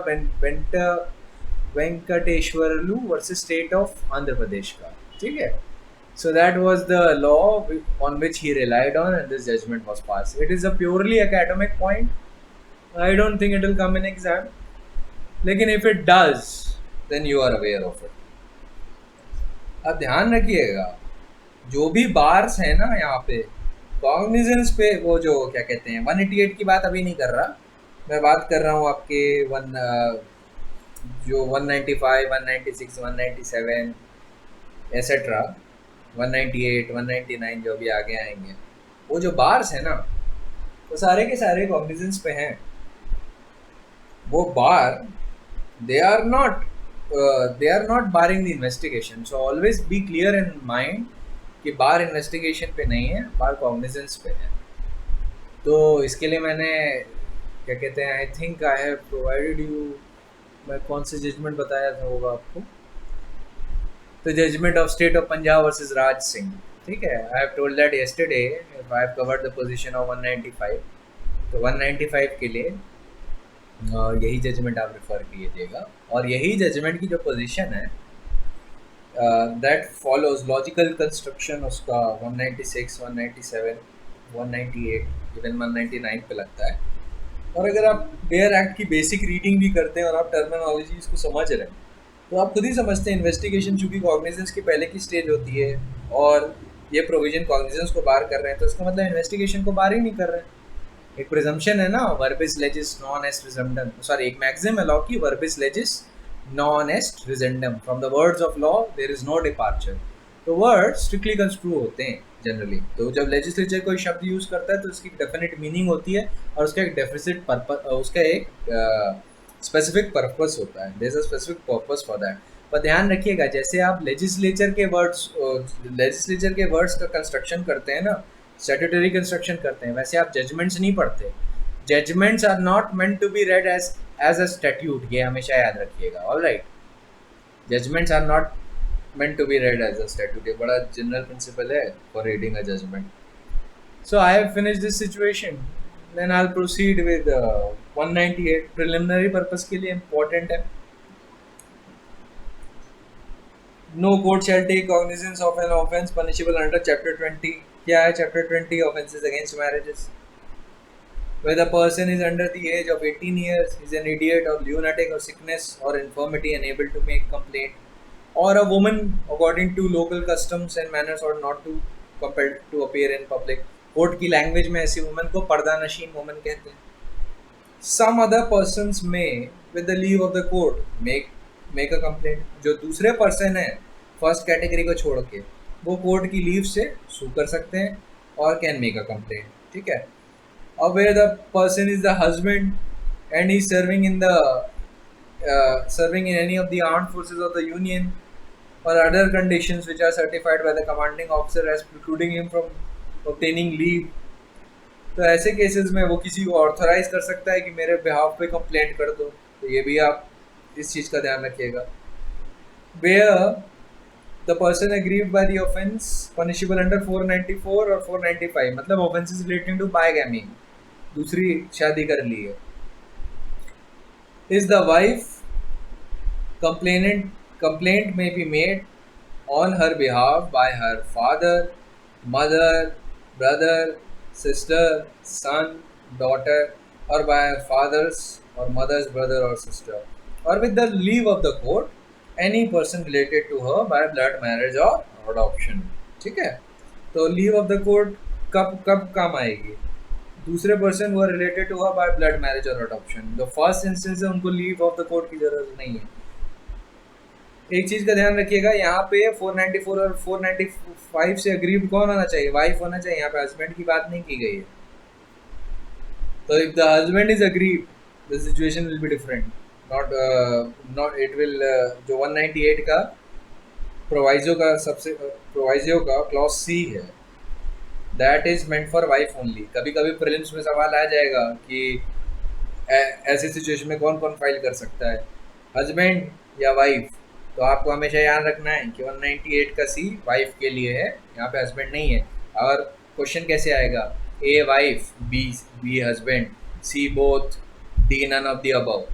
S1: Venkateswarlu versus state of Andhra Pradesh का. ठीक है. So that was the law on which he relied on, and this judgment was passed. It is a purely academic point. I don't think it will come in exam. लेकिन if it does, then you are aware of it. अब ध्यान रखिएगा, जो भी bars हैं ना यहाँ पे कॉग्निजेंस पे, वो जो क्या कहते हैं 188 की बात अभी नहीं कर रहा मैं, बात कर रहा हूँ आपके जो 195, 196, 197 एसेट्रा, 198, 199 जो भी आगे आएंगे, वो जो बार्स है ना वो सारे के सारे कॉग्निजेंस पे हैं. वो bar they are not barring the investigation. So always be clear in mind कि बार इन्वेस्टिगेशन पे नहीं है, बार कॉग्निजेंस पे है. तो इसके लिए मैंने क्या कहते हैं, I think I have provided you, मैं कौन से जजमेंट बताया था होगा आपको, तो judgment of state of Punjab versus Raj Singh, ठीक है। I have told that yesterday, I have covered the position of 195, तो 195 के लिए यही जजमेंट आप रेफर कीजिएगा, और यही जजमेंट की जो पोजीशन है दैट फॉलोज लॉजिकल कंस्ट्रक्शन उसका 196, 197, 198, इवन 199 पे लगता है। और अगर आप बेयर एक्ट की बेसिक रीडिंग भी करते हैं और आप टर्मिनोलॉजीज को समझ रहे हैं, तो आप खुद ही समझते हैं इन्वेस्टिगेशन चूंकि कॉग्निजेंस की पहले की स्टेज होती है और ये प्रोविजन कॉग्निजेंस को बार कर रहे हैं, तो इसका मतलब इन्वेस्टिगेशन को बार ही नहीं कर रहे हैं। एक प्रिजम्पशन है ना, वर्बिस लेजिस नॉन एस्ट रिजम्पटम, सॉरी एक मैक्सिम है लॉ की, verbis legis non est recedendum, from the words of law there is no departure. तो वर्ड स्ट्रिक्टली कंस्ट्रू होते हैं जनरली, तो जब लेजिस्लेचर कोई शब्द यूज करता है तो उसकी डेफिनेट मीनिंग होती है और उसका एक डेफिसिट पर्पस, उसका एक स्पेसिफिक पर्पस होता है, there is a specific purpose for that. पर ध्यान रखिएगा, जैसे आप लेजिस्लेचर के वर्ड्स का कंस्ट्रक्शन करते हैं ना, स्टैट्यूटरी कंस्ट्रक्शन करते हैं, वैसे आप जजमेंट्स नहीं पढ़ते। Judgments are not meant to be read as a statute, ये हमेशा याद रखिएगा, alright. Judgments are not meant to be read as a statute, ये बड़ा जनरल प्रिंसिपल है for reading a judgment. So I have finished this situation, then I'll proceed with 198 preliminary purpose के लिए important है। No court shall take cognizance of an offence punishable under chapter 20, क्या है chapter 20, offences against marriages, where the person is under the age of 18 years, is an idiot or lunatic or sickness or infirmity unable to make complaint, or a woman according to local customs and manners or not to compelled to appear in public। Court की language में ऐसी woman को पर्दा नशीन woman कहते हैं। some other persons may with the leave of the court make a complaint, जो दूसरे person है फर्स्ट कैटेगरी को छोड़ के, वो कोर्ट की लीव से सू कर सकते हैं और कैन मेक अ कंप्लेंट, ठीक है। अब where the person is the husband and he is serving in any of the armed forces of the union or other conditions which are certified by the commanding officer as precluding him from obtaining leave, तो ऐसे cases में वो किसी को authorise कर सकता है कि मेरे बिहाफ पे कंप्लेंट कर दो, तो ये भी आप इस चीज़ का ध्यान रखिएगा। where the person aggrieved by the offence punishable under 494 और 495, मतलब offences relating to bigamy, दूसरी शादी कर ली है, is the wife complaint may be made on her behalf by her father, mother, brother, sister, son, daughter, or by her father's or mother's brother or sister, or with the leave of the court any person related to her by blood marriage or adoption, ठीक है। तो leave of the court कब कब काम आएगी, दूसरे person वो related to her by blood marriage और अडॉप्शन। जो फर्स्ट इंस्टेंस है उनको लीव ऑफ द कोर्ट की जरूरत नहीं है। एक चीज का ध्यान रखिएगा, यहाँ पे 494 और 495 से अग्रीव कौन होना चाहिए, वाइफ होना चाहिए, यहाँ पे हस्बैंड की बात नहीं की गई है। तो if the husband is aggrieved the situation will be different, not it will, जो 198 का प्रोवाइजो का क्लॉज सी है, that is meant for wife only. कभी कभी प्रीलिम्स में सवाल आ जाएगा कि ऐसी सिचुएशन में कौन कौन फाइल कर सकता है, हस्बैंड या वाइफ। तो आपको हमेशा याद रखना है कि 198 का सी वाइफ के लिए है, यहाँ पे हस्बैंड नहीं है। और क्वेश्चन कैसे आएगा, A wife, B husband, C both, D none of the above,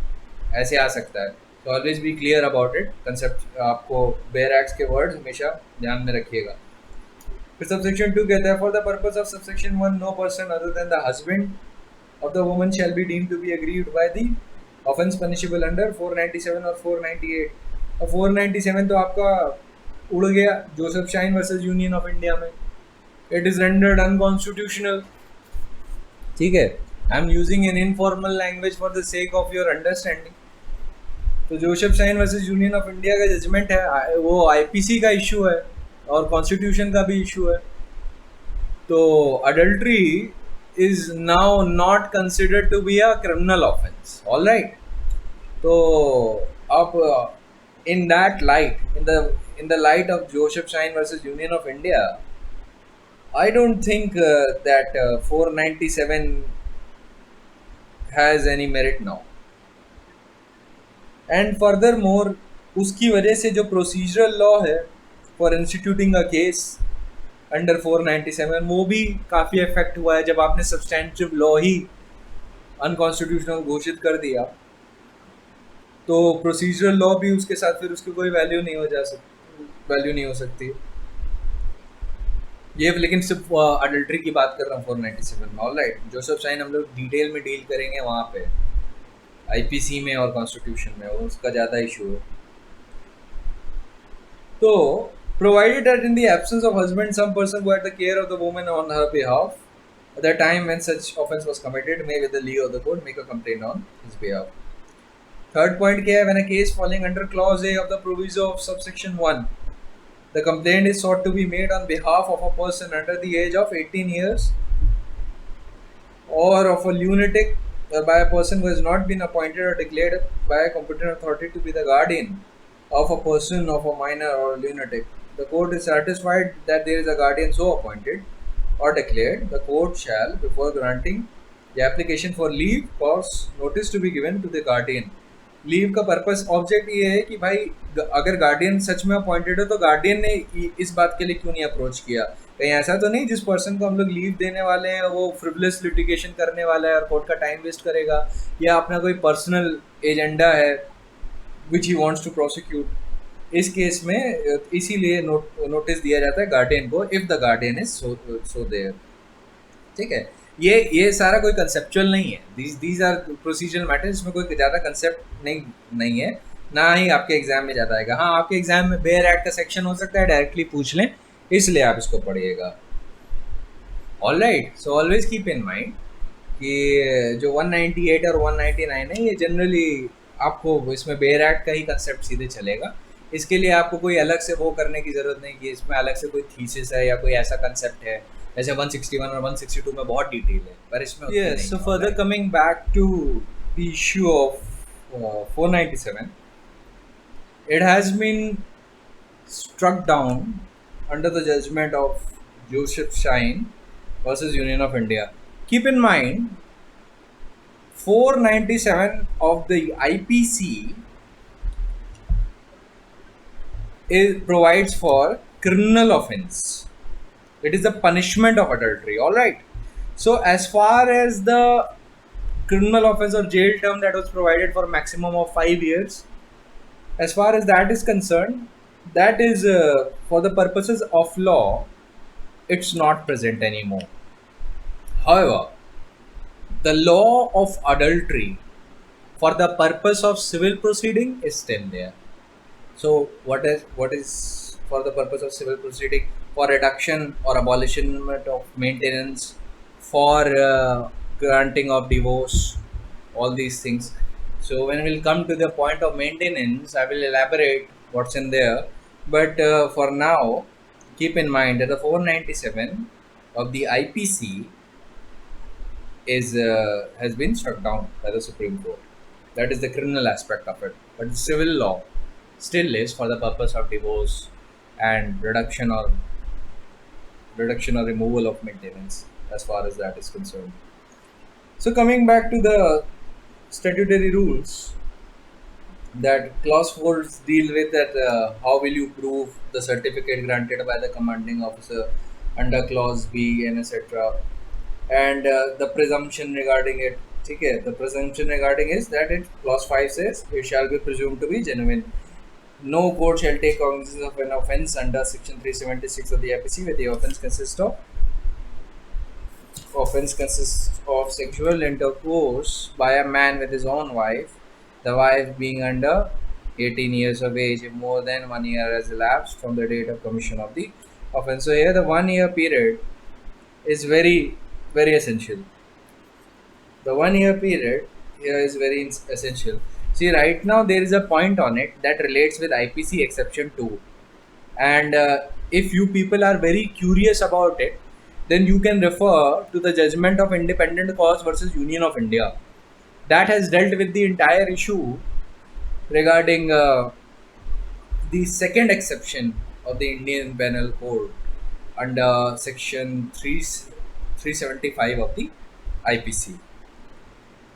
S1: ऐसे आ सकता है। तो always be clear about it concept, आपको बेयर एक्ट्स के वर्ड्स हमेशा ध्यान में रखिएगा। फिर सबसेक्शन 2 कहता है, for the purpose of subsection 1 no person other than the husband of the woman shall be deemed to be aggrieved by the offence punishable under 497 और 498। और 497 तो आपका उड़ गया Joseph Shine versus union of India में, इट इज रेंडर्ड अनकॉन्स्टिट्यूशनल, ठीक है। I am using an informal language for the sake of your understanding. तो Joseph Shine versus union of India का जजमेंट है, वो आईपीसी का इशू है और कॉन्स्टिट्यूशन का भी इशू है। तो adultery is now not considered to be a criminal offence, alright. तो अब in that light, in the light of Joseph Shine versus Union of India, I don't think that 497 has any merit now. And furthermore, उसकी वजह से जो procedural law है for instituting a case under 497 वो भी काफ़ी इफेक्ट हुआ है जब आपने सब्सटेंटिव लॉ ही अनकॉन्स्टिट्यूशनल घोषित कर दिया, तो प्रोसीजरल लॉ भी उसके साथ फिर उसकी कोई वैल्यू नहीं हो सकती। ये लेकिन सिर्फ अडल्ट्री की बात कर रहा हूँ 497 में। ऑलराइट, जोसेफ साइन हम लोग डिटेल में डील करेंगे वहाँ पे आईपीसी में और कॉन्स्टिट्यूशन में, वो उसका ज़्यादा इशू है। तो provided that in the absence of husband some person who had the care of the woman on her behalf at the time when such offence was committed may with the leave of the court make a complaint on his behalf. Third point क्या है, when a case falling under clause A of the proviso of subsection 1, the complaint is sought to be made on behalf of a person under the age of 18 years or of a lunatic or by a person who has not been appointed or declared by a competent authority to be the guardian of a person of a minor or lunatic. The court is satisfied that there is a guardian so appointed or declared. The court shall, before granting the application for leave, cause notice to be given to the guardian. Leave का purpose object ये है कि भाई अगर guardian सच में appointed हो तो guardian ने इस बात के लिए क्यों नहीं अप्रोच किया, कहीं ऐसा तो नहीं जिस पर्सन को हम लोग लीव देने वाले हैं वो फ्रिवलेस लिटिगेशन करने वाला है और कोर्ट का टाइम वेस्ट करेगा, या अपना कोई पर्सनल एजेंडा है which he wants to prosecute. इस केस में इसीलिए नोटिस दिया जाता है गार्डियन को if the guardian is so there. ठीक है, ये सारा कोई कंसेप्चुअल नहीं है, दीज आर प्रोसीजरल मैटर्स, इसमें कोई ज़्यादा कंसेप्ट नहीं है, ना ही आपके एग्जाम में ज़्यादा आएगा। हाँ, आपके एग्जाम में बेयर एक्ट का सेक्शन हो सकता है, डायरेक्टली पूछ लें, इसलिए आप इसको पढ़िएगा। Alright, so always keep in mind कि जो 198 और 199 है ये जनरली आपको इसमें बेयर एक्ट का ही कंसेप्ट सीधे चलेगा। इसके लिए आपको कोई अलग से वो करने की ज़रूरत नहीं कि इसमें अलग से कोई थीसिस है या कोई ऐसा कंसेप्ट है, जैसे 161 और 162 में बहुत डिटेल है, पर इसमें yes. So further coming back to the issue of 497, it has been struck down under the judgment of Joseph Shine versus Union of India. Keep in mind, 497 of the IPC provides for criminal offense. It is the punishment of adultery. All right. So as far as the criminal offense or jail term that was provided for a maximum of 5 years, as far as that is concerned, that is for the purposes of law, it's not present anymore. However, the law of adultery for the purpose of civil proceeding is still there. So what is for the purpose of civil proceeding? For reduction or abolishment of maintenance, for granting of divorce, all these things. So when we'll come to the point of maintenance, I will elaborate what's in there. But for now, keep in mind that the 497 of the IPC has been struck down by the Supreme Court. That is the criminal aspect of it. But the civil law still is for the purpose of divorce and reduction or removal of maintenance, as far as that is concerned. So coming back to the statutory rules that clause 4 deal with, that how will you prove the certificate granted by the commanding officer under clause B and etc. And the presumption regarding it. Okay, the presumption regarding is that clause 5 says it shall be presumed to be genuine. No court shall take cognizance of an offence under section 376 of the IPC where the offence consists of sexual intercourse by a man with his own wife, the wife being under 18 years of age if more than 1 year has elapsed from the date of commission of the offence. So here the 1 year period is very, very essential. The 1 year period here is very essential. See, right now there is a point on it that relates with IPC exception 2, and if you people are very curious about it, then you can refer to the judgment of Independent Cause versus Union of India. That has dealt with the entire issue regarding the second exception of the Indian Penal Code, under section 375 of the IPC.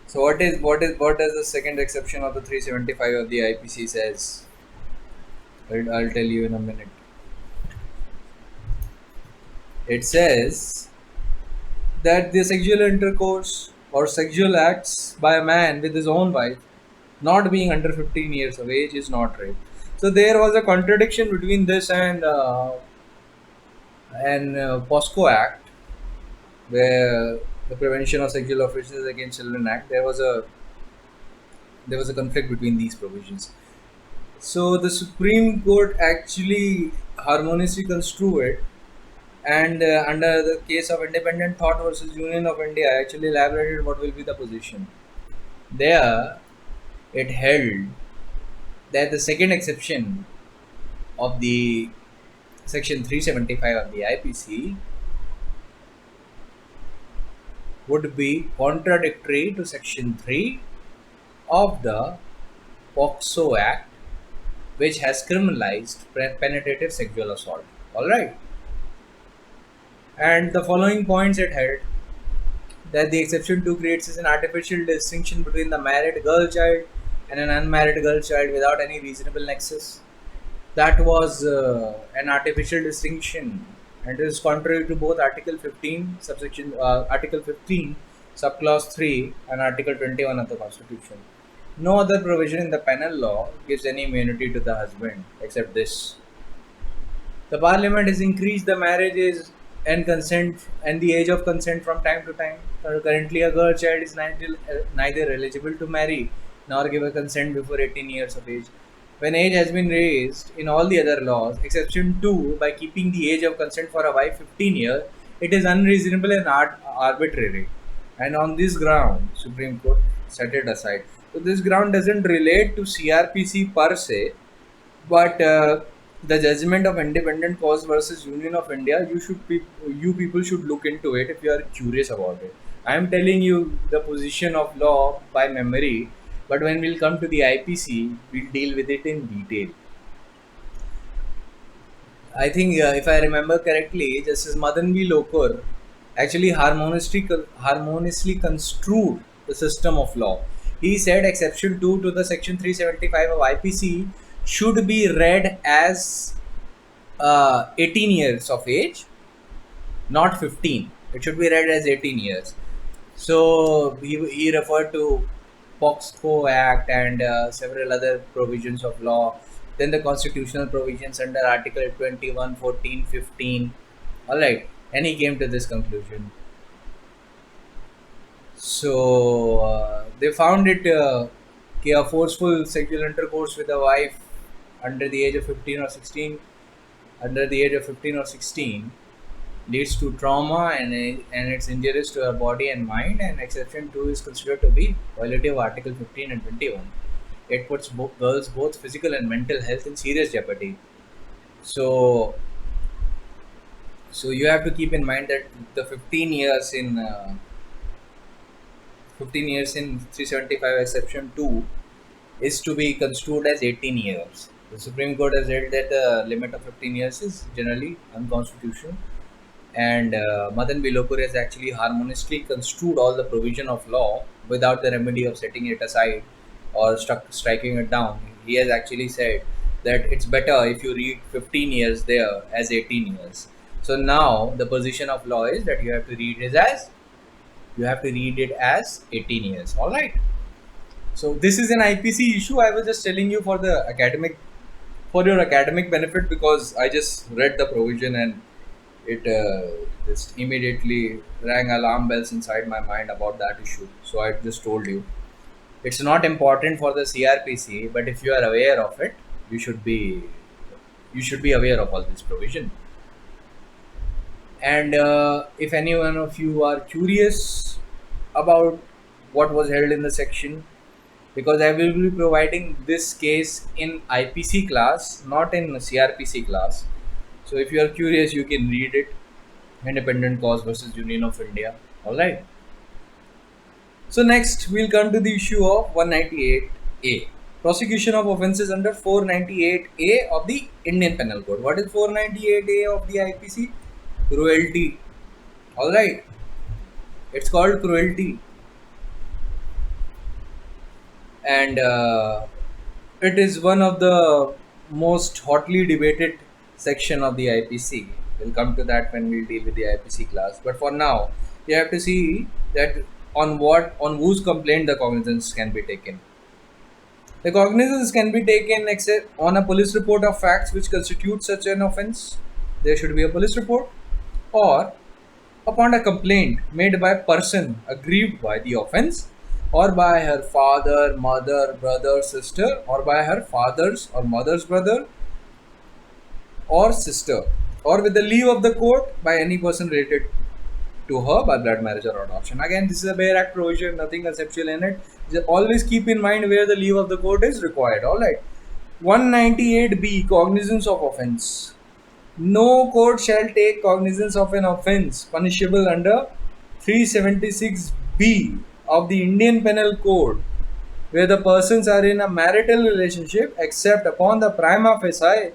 S1: So what does the second exception of the 375 of the IPC says? I'll tell you in a minute. It says that the sexual intercourse or sexual acts by a man with his own wife not being under 15 years of age is not rape. So there was a contradiction between this and POSCO Act, where the Prevention of Sexual Offences Against Children Act. There was a conflict between these provisions. So the Supreme Court actually harmoniously construed it, and under the case of Independent Thought versus Union of India, actually elaborated what will be the position. There, it held that the second exception of the section 375 of the IPC would be contradictory to section 3 of the POCSO Act, which has criminalized penetrative sexual assault. Alright. And the following points it held: that the exception 2 creates an artificial distinction between the married girl child and an unmarried girl child without any reasonable nexus. That was an artificial distinction, and it is contrary to both Article 15, Article 15, subclause 3, and Article 21 of the Constitution. No other provision in the penal law gives any immunity to the husband except this. The Parliament has increased the marriages and consent and the age of consent from time to time. Currently, a girl child is neither eligible to marry nor give a consent before 18 years of age. When age has been raised in all the other laws, exception 2, by keeping the age of consent for a wife 15 years, it is unreasonable and arbitrary. And on this ground, Supreme Court set it aside. So this ground doesn't relate to CRPC per se, but the judgment of Independent Cause versus Union of India, you people should look into it if you are curious about it. I am telling you the position of law by memory, but when we'll come to the IPC, we'll deal with it in detail. I think if I remember correctly, Justice Madan V. Lokar actually harmoniously construed the system of law. He said exception 2 to the section 375 of IPC should be read as 18 years of age, not 15. It should be read as 18 years. So he referred to POCSO Act and several other provisions of law. Then the constitutional provisions under Article 21, 14, 15. Alright, and he came to this conclusion. So they found it a forceful sexual intercourse with a wife under the age of 15 or 16, leads to trauma and it's injurious to her body and mind, and exception 2 is considered to be violative of Article 15 and 21. It puts girls' both physical and mental health in serious jeopardy. So you have to keep in mind that the 15 years in 375 exception 2 is to be construed as 18 years. The Supreme Court has held that the limit of 15 years is generally unconstitutional, and Madan V. Lokar has actually harmoniously construed all the provision of law without the remedy of setting it aside or striking it down. He has actually said that it's better if you read 15 years there as 18 years. So now the position of law is that you have to read it as 18 years. All right. So this is an IPC issue. I was just telling you for your academic benefit, because I just read the provision and it just immediately rang alarm bells inside my mind about that issue. So I just told you. It's not important for the CRPC, but if you are aware of it, you should be aware of all this provision. And if any one of you are curious about what was held in the section, because I will be providing this case in IPC class, not in CRPC class. So if you are curious, you can read it. Independent Cause versus Union of India. Alright. So next we'll come to the issue of 198A. Prosecution of offences under 498A of the Indian Penal Code. What is 498A of the IPC? cruelty. All right, it's called cruelty, and it is one of the most hotly debated section of the IPC. We'll come to that when we deal with the IPC class. But for now, you have to see that on whose complaint the cognizance can be taken. The cognizance can be taken except on a police report of facts which constitute such an offence. There should be a police report, or upon a complaint made by a person aggrieved by the offence, or by her father, mother, brother, sister, or by her father's or mother's brother or sister, or with the leave of the court by any person related to her by blood marriage or adoption. Again, this is a bare act provision, nothing conceptual in it. Just always keep in mind where the leave of the court is required. Alright. 198b, cognizance of offence. No court shall take cognizance of an offence punishable under 376b of the Indian Penal Code, where the persons are in a marital relationship, except upon the prima facie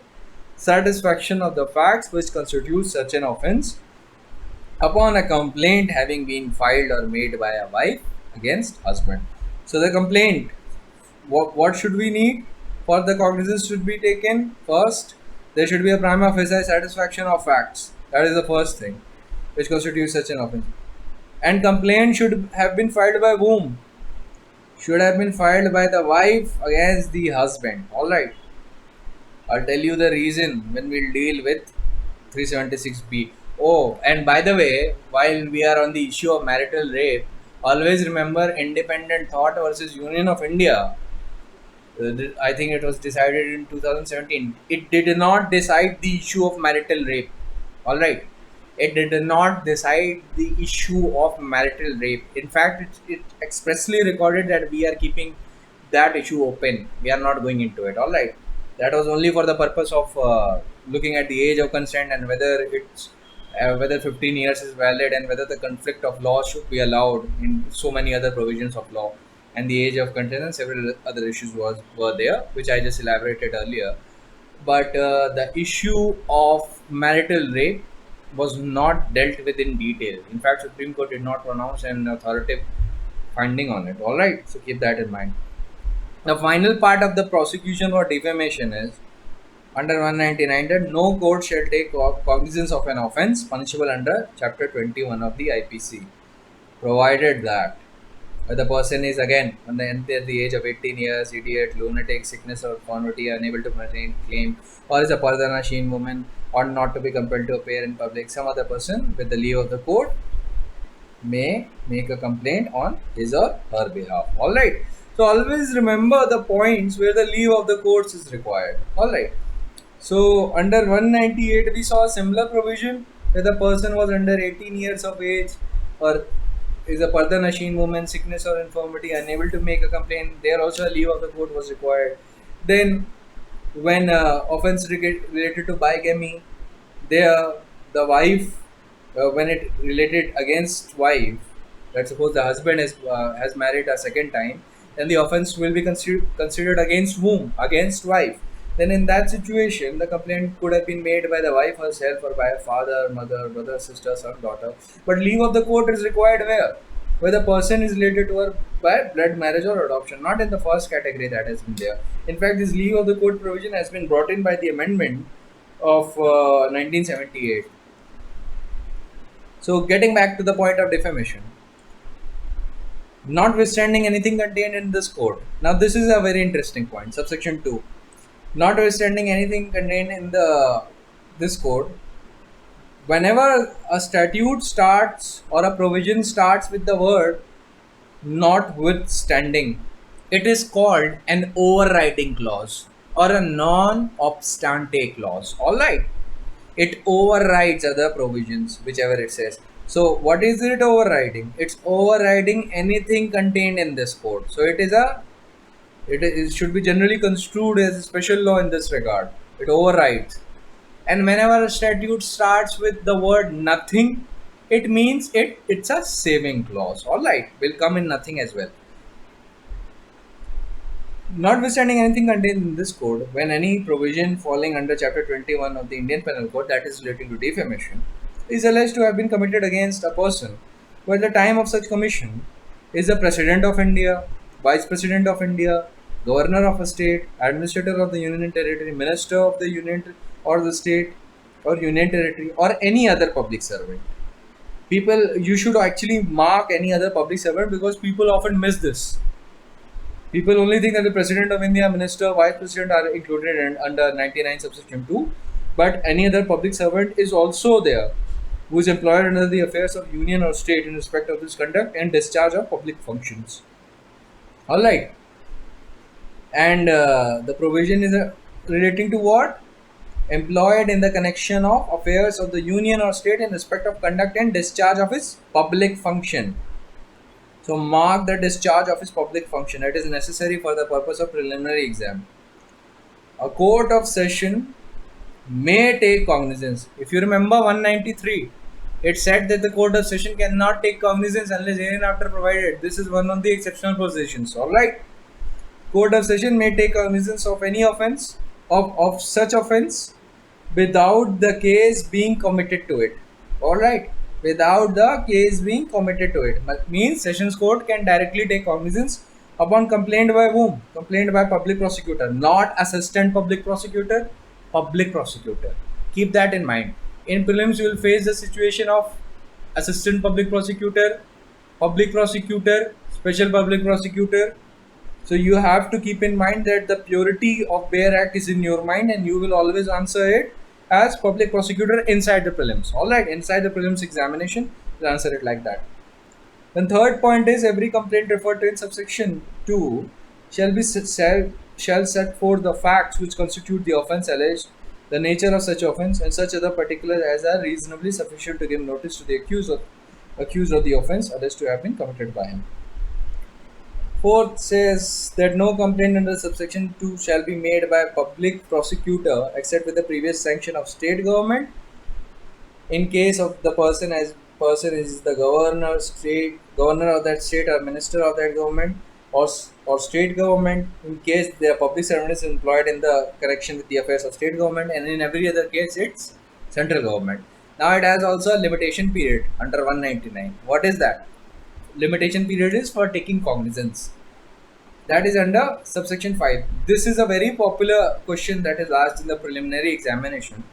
S1: satisfaction of the facts which constitute such an offence, upon a complaint having been filed or made by a wife against husband. So the complaint, what should we need for the cognizance should be taken? First, there should be a prima facie satisfaction of facts. That is the first thing which constitutes such an offence. And complaint should have been filed by whom? Should have been filed by the wife against the husband. Alright. I'll tell you the reason when we'll deal with 376b. Oh, and by the way, while we are on the issue of marital rape, always remember Independent Thought versus Union of India. I think it was decided in 2017. It did not decide the issue of marital rape. Alright. It did not decide the issue of marital rape. In fact, it expressly recorded that we are keeping that issue open. We are not going into it. Alright. That was only for the purpose of looking at the age of consent and whether 15 years is valid and whether the conflict of law should be allowed in so many other provisions of law, and the age of consent and several other issues were there, which I just elaborated earlier. But the issue of marital rape was not dealt with in detail. In fact, Supreme Court did not pronounce an authoritative finding on it. All right, so keep that in mind. The final part of the prosecution for defamation is under 199 that no court shall take cognizance of an offence punishable under Chapter 21 of the IPC, provided that the person is again on the age of 18 years, idiot, lunatic, sickness or infirmity, unable to maintain claim, or is a Pardanasheen woman, or not to be compelled to appear in public. Some other person with the leave of the court may make a complaint on his or her behalf. Alright. So always remember the points where the leave of the courts is required. Alright. So under 198 we saw a similar provision where the person was under 18 years of age or is a Pardanasheen woman, sickness or infirmity, unable to make a complaint. There also a leave of the court was required. Then when offence related to bigamy, there the wife, when it related against wife, let's suppose the husband has married a second time, then the offence will be considered against whom? Against wife. Then in that situation, the complaint could have been made by the wife herself or by a father, mother, brother, sister, son, daughter. But leave of the court is required where? Where the person is related to her by blood marriage or adoption, not in the first category that has been there. In fact, this leave of the court provision has been brought in by the amendment of 1978. So getting back to the point of defamation, notwithstanding anything contained in this code. Now this is a very interesting point. Subsection 2. Notwithstanding anything contained in this code, whenever a statute starts or a provision starts with the word notwithstanding, it is called an overriding clause or a non-obstante clause. Alright. It overrides other provisions, whichever it says. So what is it overriding? It's overriding anything contained in this code. So it should be generally construed as a special law in this regard. It overrides. And whenever a statute starts with the word nothing, it means it's a saving clause. Alright, will come in nothing as well. Notwithstanding anything contained in this code, when any provision falling under Chapter 21 of the Indian Penal Code that is relating to defamation is alleged to have been committed against a person who at the time of such commission is the President of India, Vice President of India, Governor of a state, Administrator of the Union and Territory, Minister of the Union or the state or Union Territory, or any other public servant. People, you should actually mark any other public servant because people often miss this. People only think that the President of India, Minister, Vice President are included under 99 subsection 2, but any other public servant is also there who is employed under the affairs of union or state in respect of this conduct and discharge of public functions. Alright. And the provision is relating to what? Employed in the connection of affairs of the union or state in respect of conduct and discharge of his public function. So mark the discharge of his public function. It is necessary for the purpose of preliminary exam. A court of session may take cognizance. If you remember 193, it said that the court of session cannot take cognizance unless hereinafter provided. This is one of the exceptional positions. Alright. Court of session may take cognizance of any offence, of such offence, without the case being committed to it. Alright. Without the case being committed to it. Means Sessions Court can directly take cognizance upon complaint by whom? Complaint by public prosecutor, not assistant public prosecutor, public prosecutor. Keep that in mind. In prelims, you will face the situation of assistant public prosecutor, special public prosecutor. So you have to keep in mind that the purity of Bayer Act is in your mind and you will always answer it as public prosecutor inside the prelims. Alright, inside the prelims examination, you'll answer it like that. Then third point is every complaint referred to in subsection 2 shall set forth the facts which constitute the offence alleged, the nature of such offence, and such other particulars as are reasonably sufficient to give notice to the accused of the offence alleged to have been committed by him. Fourth says that no complaint under subsection 2 shall be made by a public prosecutor except with the previous sanction of state government. In case of the person is the governor of that state or minister of that government or state government, in case their public servant is employed in the connection with the affairs of state government, and in every other case it's central government. Now it has also a limitation period under 199. What is that? Limitation period is for taking cognizance. That is under subsection 5. This is a very popular question that is asked in the preliminary examination,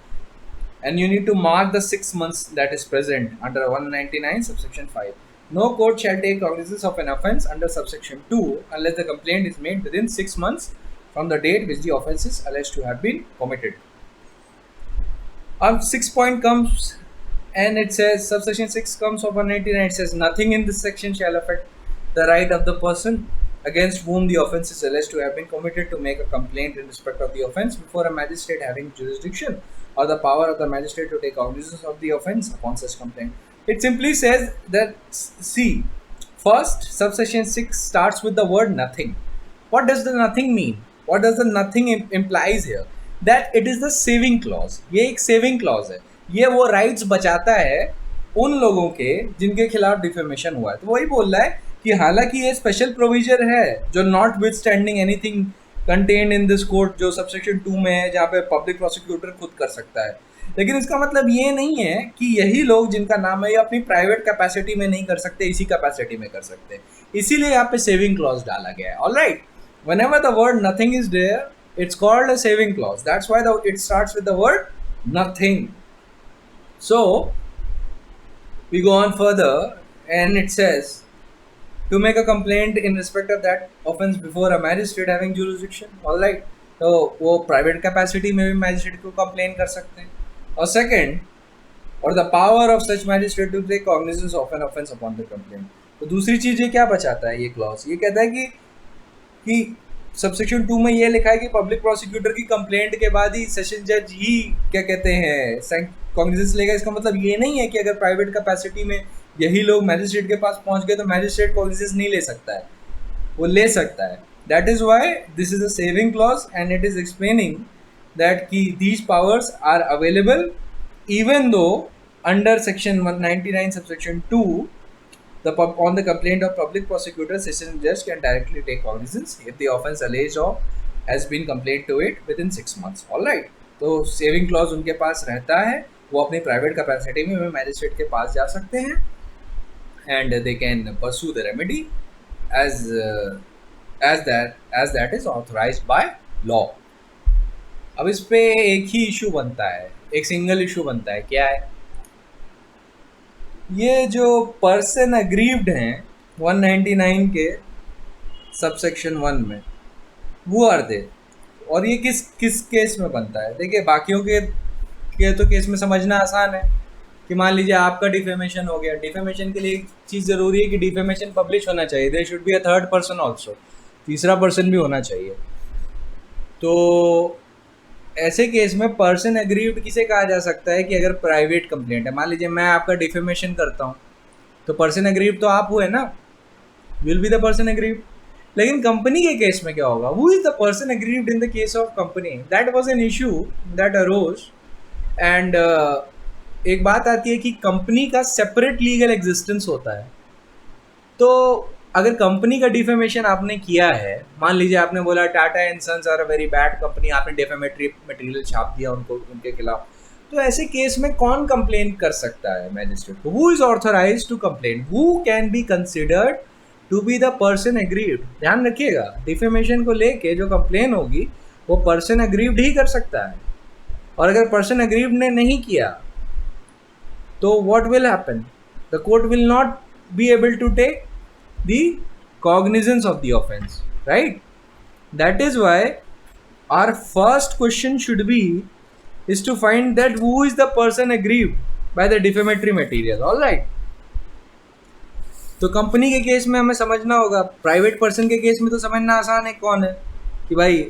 S1: and you need to mark the 6 months that is present under 199 subsection 5. No court shall take cognizance of an offence under subsection 2 unless the complaint is made within 6 months from the date which the offence is alleged to have been committed. Our 6th point comes and it says subsection 6 comes of 199. It says nothing in this section shall affect the right of the person against whom the offence is alleged to have been committed to make a complaint in respect of the offence before a magistrate having jurisdiction or the power of the magistrate to take cognizance of the offence upon such complaint. It simply says that, see, first subsection 6 starts with the word nothing. What does the nothing mean? What does the nothing implies here? That it is the saving clause. ये एक saving clause है. ये वो rights बचाता है उन लोगों के जिनके खिलाफ डिफेमेशन हुआ है. तो वही बोल रहा है कि हालांकि ये स्पेशल प्रोविजन है जो not with standing anything contained in this code जो सबसेक्शन 2 में है जहाँ पे पब्लिक प्रोसिक्यूटर खुद कर सकता है, लेकिन इसका मतलब ये नहीं है कि यही लोग जिनका नाम है ये अपनी प्राइवेट कैपेसिटी में नहीं कर सकते, इसी कैपेसिटी में कर सकते. इसीलिए यहाँ पे सेविंग क्लॉज डाला गया है. Alright, whenever the word nothing is there, it's called a saving clause. That's why it starts with the word nothing. So we go on further and it says to make a complaint in respect of that offense before a magistrate having jurisdiction. Alright, तो वो private capacity में भी magistrate को complain कर सकते हैं. और second, और the power of such magistrate to take cognizance of an offence upon the complaint. तो दूसरी चीज़ ये क्या बचाता है ये क्लॉज? ये कहता है कि सबसेक्शन 2 में ये लिखा है कि पब्लिक प्रोसिक्यूटर की कंप्लेंट के बाद ही सेशन जज ही क्या कहते हैं कॉग्निजेंस लेगा. इसका मतलब ये नहीं है कि अगर प्राइवेट कैपेसिटी में यही लोग मैजिस्ट्रेट के पास पहुंच गए तो मैजिस्ट्रेट कॉग्निजेंस नहीं ले सकता है, वो ले सकता है. That is why this is a saving clause and it is explaining that कि these powers are available even though under section 199 subsection 2 on the complaint of public prosecutor, session judge can directly take cognizance if the offence alleged of has been complained to it within 6 months. All right, तो saving clause उनके पास रहता है वो अपनी private capacity में magistrate के पास जा सकते हैं and they can pursue the remedy as that is authorised by law. अब इस पे एक ही इशू बनता है, एक सिंगल इशू बनता है, क्या है? ये जो पर्सन अग्रीव्ड हैं 199 के सबसेक्शन 1 में, वो आर दे, और ये किस किस केस में बनता है? देखिए बाकियों के तो केस में समझना आसान है कि मान लीजिए आपका डिफेमेशन हो गया। डिफेमेशन के लिए एक चीज़ ज़रूरी है कि डिफेमेशन पब्लिश होना चाहिए, there should be a third person also, तीसरा पर्सन भी होना चाहिए। तो ऐसे केस में पर्सन अग्रीव्ड किसे कहा जा सकता है कि अगर प्राइवेट कंप्लेंट है, मान लीजिए मैं आपका डिफेमेशन करता हूँ, तो पर्सन अग्रीव्ड तो आप हुए ना, will be the person aggrieved. लेकिन कंपनी के केस में क्या होगा? Who is the person aggrieved in the case of company? That was an issue that arose and एक बात आती है कि कंपनी का सेपरेट लीगल एग्जिस्टेंस होता है। तो अगर कंपनी का डिफेमेशन आपने किया है, मान लीजिए आपने बोला Tata and sons are a very bad company, आपने डिफेमेटरी मटेरियल छाप दिया उनको, उनके खिलाफ, तो ऐसे केस में कौन कंप्लेन कर सकता है मैजिस्ट्रेट को? Who is authorised to complain? Who can be considered to be the person aggrieved? ध्यान रखिएगा, डिफेमेशन को लेके जो कंप्लेन होगी वो पर्सन अग्रीव्ड ही कर सकता है, और अगर पर्सन अग्रीव्ड ने नहीं किया तो what will happen? The court will not be able to take the cognizance of the offense, right? That is why our first question should be is to find that who is the person aggrieved by the defamatory material, all right? तो company के case में हमें समझना होगा, private person के case में तो समझना आसान है कौन है, कि भाई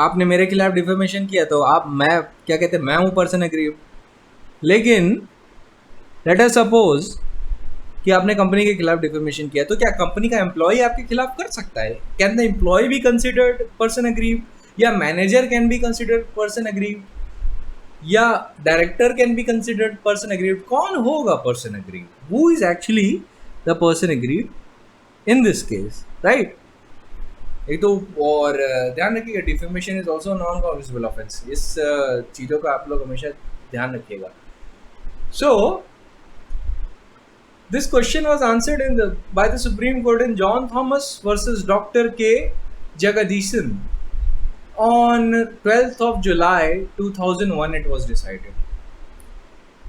S1: आपने मेरे खिलाफ डिफेमेशन किया तो मैं क्या कहते हैं, मैं हूँ पर्सन अग्रीव्ड। लेकिन लेट अस सपोज कि आपने कंपनी के खिलाफ डिफेमेशन किया, तो क्या कंपनी का एम्प्लॉय आपके खिलाफ कर सकता है? Can the employee be considered person aggrieved, या manager can be considered person aggrieved, या director can be considered person aggrieved? कौन होगा person aggrieved? Who is actually the person aggrieved in this case, right? एक तो और ध्यान रखिएगा, defamation is also non cognizable offence. इस चीज़ों का आप लोग हमेशा ध्यान रखिएगा। सो this question was answered by the Supreme Court in John Thomas versus Dr. K. Jagadisan on 12th of July 2001. It was decided.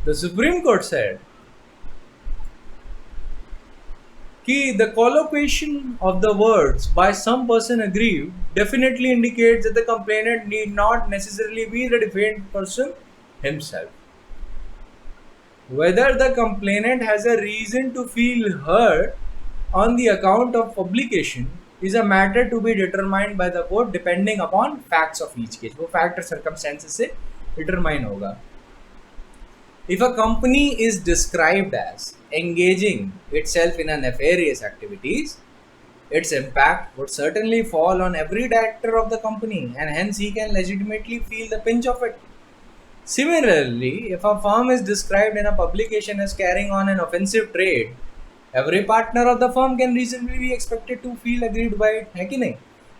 S1: The Supreme Court said that the collocation of the words by some person aggrieved definitely indicates that the complainant need not necessarily be the defamed person himself. Whether the complainant has a reason to feel hurt on the account of publication is a matter to be determined by the court depending upon facts of each case. वो fact और circumstances से determine होगा. If a company is described as engaging itself in a nefarious activities, its impact would certainly fall on every director of the company, and hence he can legitimately feel the pinch of it. Similarly, if a firm is described in a publication as carrying on an offensive trade, every partner of the firm can reasonably be expected to feel aggrieved by it, है कि नहीं?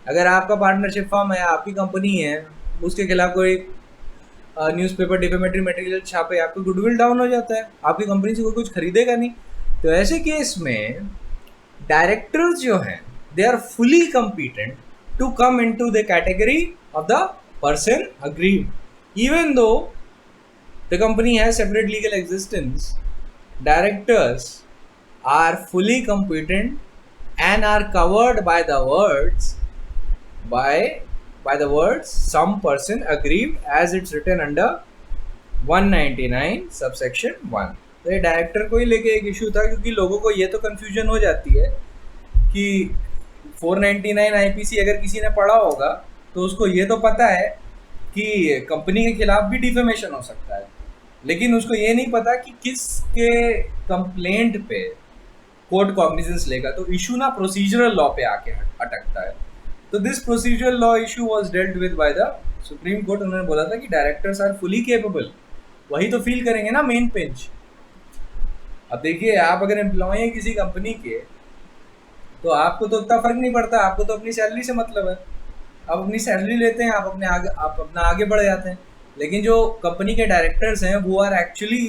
S1: अगर आपका partnership firm है, आपकी company है, उसके खिलाफ कोई न्यूज़पेपर डिफेमेटरी मटेरियल छापे, आपका गुडविल डाउन हो जाता है, आपकी कंपनी से कोई कुछ खरीदेगा नहीं। तो ऐसे केस में डायरेक्टर्स जो हैं, they are fully competent to come into the category of the person aggrieved, even though the company has separate legal existence. Directors are fully competent and are covered by the words some person aggrieved as it's written under 199 subsection 1. तो ये director को ही लेके एक issue था, क्योंकि लोगों को ये तो कंफ्यूजन हो जाती है कि 499 IPC अगर किसी ने पढ़ा होगा तो उसको ये तो पता है कि कंपनी के खिलाफ भी डिफेमेशन हो सकता है, लेकिन उसको ये नहीं पता कि किसके कंप्लेंट पे कोर्ट कॉग्निजेंस लेगा। तो इशू ना प्रोसीजरल लॉ पे आके अटकता है। तो this procedural law issue was dealt with by the Supreme court. उन्होंने बोला था कि डायरेक्टर्स आर फुली केपेबल, वही तो फील करेंगे ना मेन पिंच। अब देखिए, आप अगर एम्प्लॉय हैं किसी कंपनी के, तो आपको तो उतना फर्क नहीं पड़ता, आपको तो अपनी सैलरी से मतलब है। आप अपनी सैलरी लेते हैं, आप अपना आगे बढ़ जाते हैं। लेकिन जो कंपनी के डायरेक्टर्स हैं वो are actually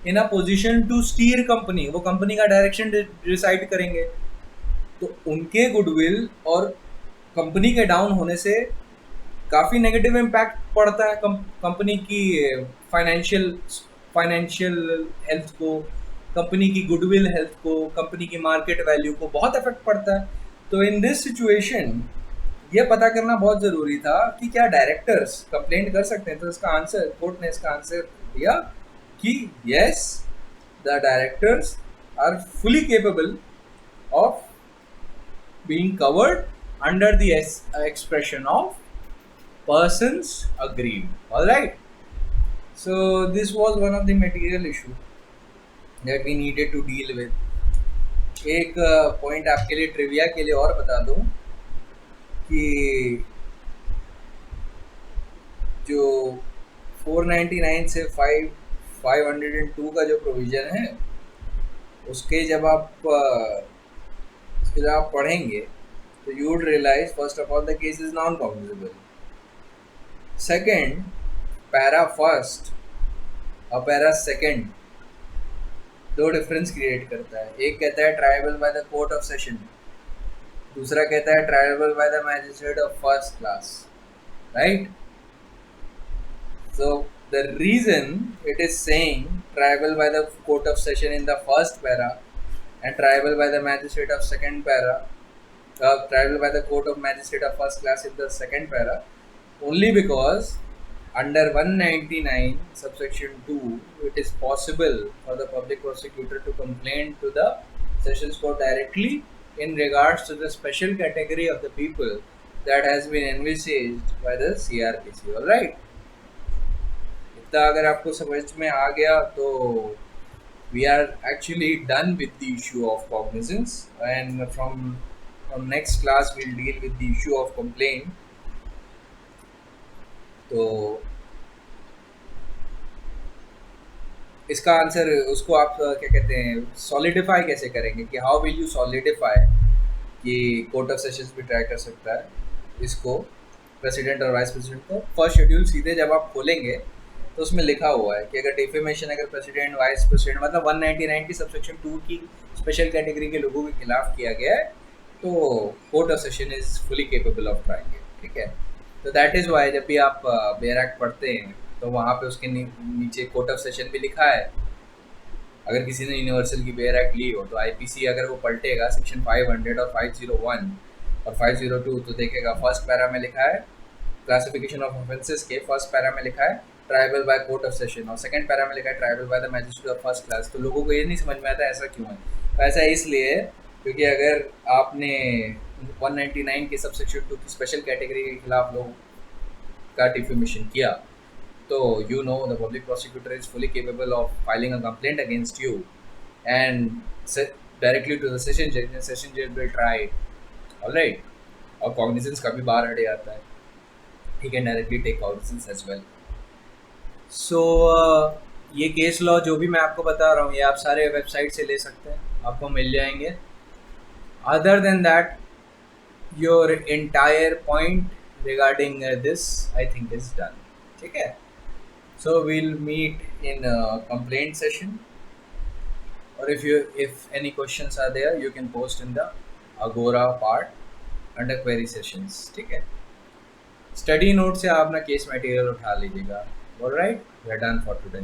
S1: in a position to steer company, वो कंपनी का डायरेक्शन डिसाइड करेंगे। तो उनके गुडविल और कंपनी के डाउन होने से काफ़ी नेगेटिव इम्पैक्ट पड़ता है कंपनी की फाइनेंशियल फाइनेंशियल हेल्थ को, कंपनी की गुडविल हेल्थ को, कंपनी की मार्केट वैल्यू को बहुत इफेक्ट पड़ता है। तो इन दिस सिचुएशन ये पता करना बहुत ज़रूरी था कि क्या डायरेक्टर्स कंप्लेंट कर सकते हैं। तो इसका आंसर, कोर्ट ने इसका आंसर दिया कि yes, the directors are fully capable of being covered under the expression of persons agreed. All right. So this was one of the material issue that we needed to deal with. एक point आपके लिए trivia के लिए और बता दूं कि जो 499 से 502 का जो प्रोविज़न है उसके जब आप पढ़ेंगे तो you would realize first of all the case is non-cognizable. Second, para first और para second दो डिफरेंस क्रिएट करता है। एक कहता है tribal by the court of session, दूसरा कहता है tribal by the magistrate of first class, right? So the reason it is saying tribal by the court of session in the first para and tribal by the magistrate of second para, tribal by the court of magistrate of first class in the second para, only because under 199 subsection 2 it is possible for the public prosecutor to complain to the sessions court directly in regards to the special category of the people that has been envisaged by the CRPC. All right, इतना अगर आपको समझ में आ गया तो we are actually done with the issue of cognizance, and from next class we'll deal with the issue of complaint. तो इसका answer उसको आप क्या कहते हैं, सॉलिडिफाई कैसे करेंगे, कि हाउ विल यू सॉलिडिफाई कि कोर्ट ऑफ सेशंस भी ट्राई कर सकता है इसको, प्रेसिडेंट और वाइस प्रेसिडेंट को। फर्स्ट शेड्यूल सीधे जब आप खोलेंगे तो उसमें लिखा हुआ है कि अगर डिफेमेशन अगर प्रेसिडेंट वाइस प्रेसिडेंट मतलब 199 की सबसेक्शन 2 की स्पेशल कैटेगरी के लोगों के खिलाफ किया गया है तो court of session is fully capable of trying it, ठीक है? तो दैट इज़ वाई जब भी आप बेयर एक्ट पढ़ते हैं तो वहाँ पे उसके नीचे कोर्ट ऑफ सेशन भी लिखा है। अगर किसी ने यूनिवर्सल की बेयर एक्ट ली हो तो आईपीसी अगर वो पलटेगा सेक्शन 500 और 501 और 502 तो देखेगा फर्स्ट पैरा में लिखा है क्लासिफिकेशन ऑफ ऑफेंसेस के, फर्स्ट पैरा में लिखा है tribal by court of session और सेकंड पैरा में लिखा है tribal by the magistrate of first class. तो लोगों को ये नहीं समझ में आता ऐसा क्यों है। तो ऐसा इसलिए क्योंकि अगर आपने 199 के सबसेक्शन 2 की स्पेशल कैटेगरी के खिलाफ लोगों का डिफेमेशन किया तो you know the public prosecutor is fully capable of filing a complaint against you and directly to the session judge and session judge will try it. All right, और cognizance का भी बाहर हटे आता है, he can directly take cognizance as well. So ये case law जो भी मैं आपको बता रहा हूँ ये आप सारे वेबसाइट से ले सकते हैं, आपको मिल जाएंगे। Other than that your entire point regarding this I think is done, ठीक है? So we'll meet in a complaint session, or if any questions are there you can post in the Agora part under query sessions, ठीक है? Study note से आप अपना case material उठा लीजिएगा। Alright, we are done for today.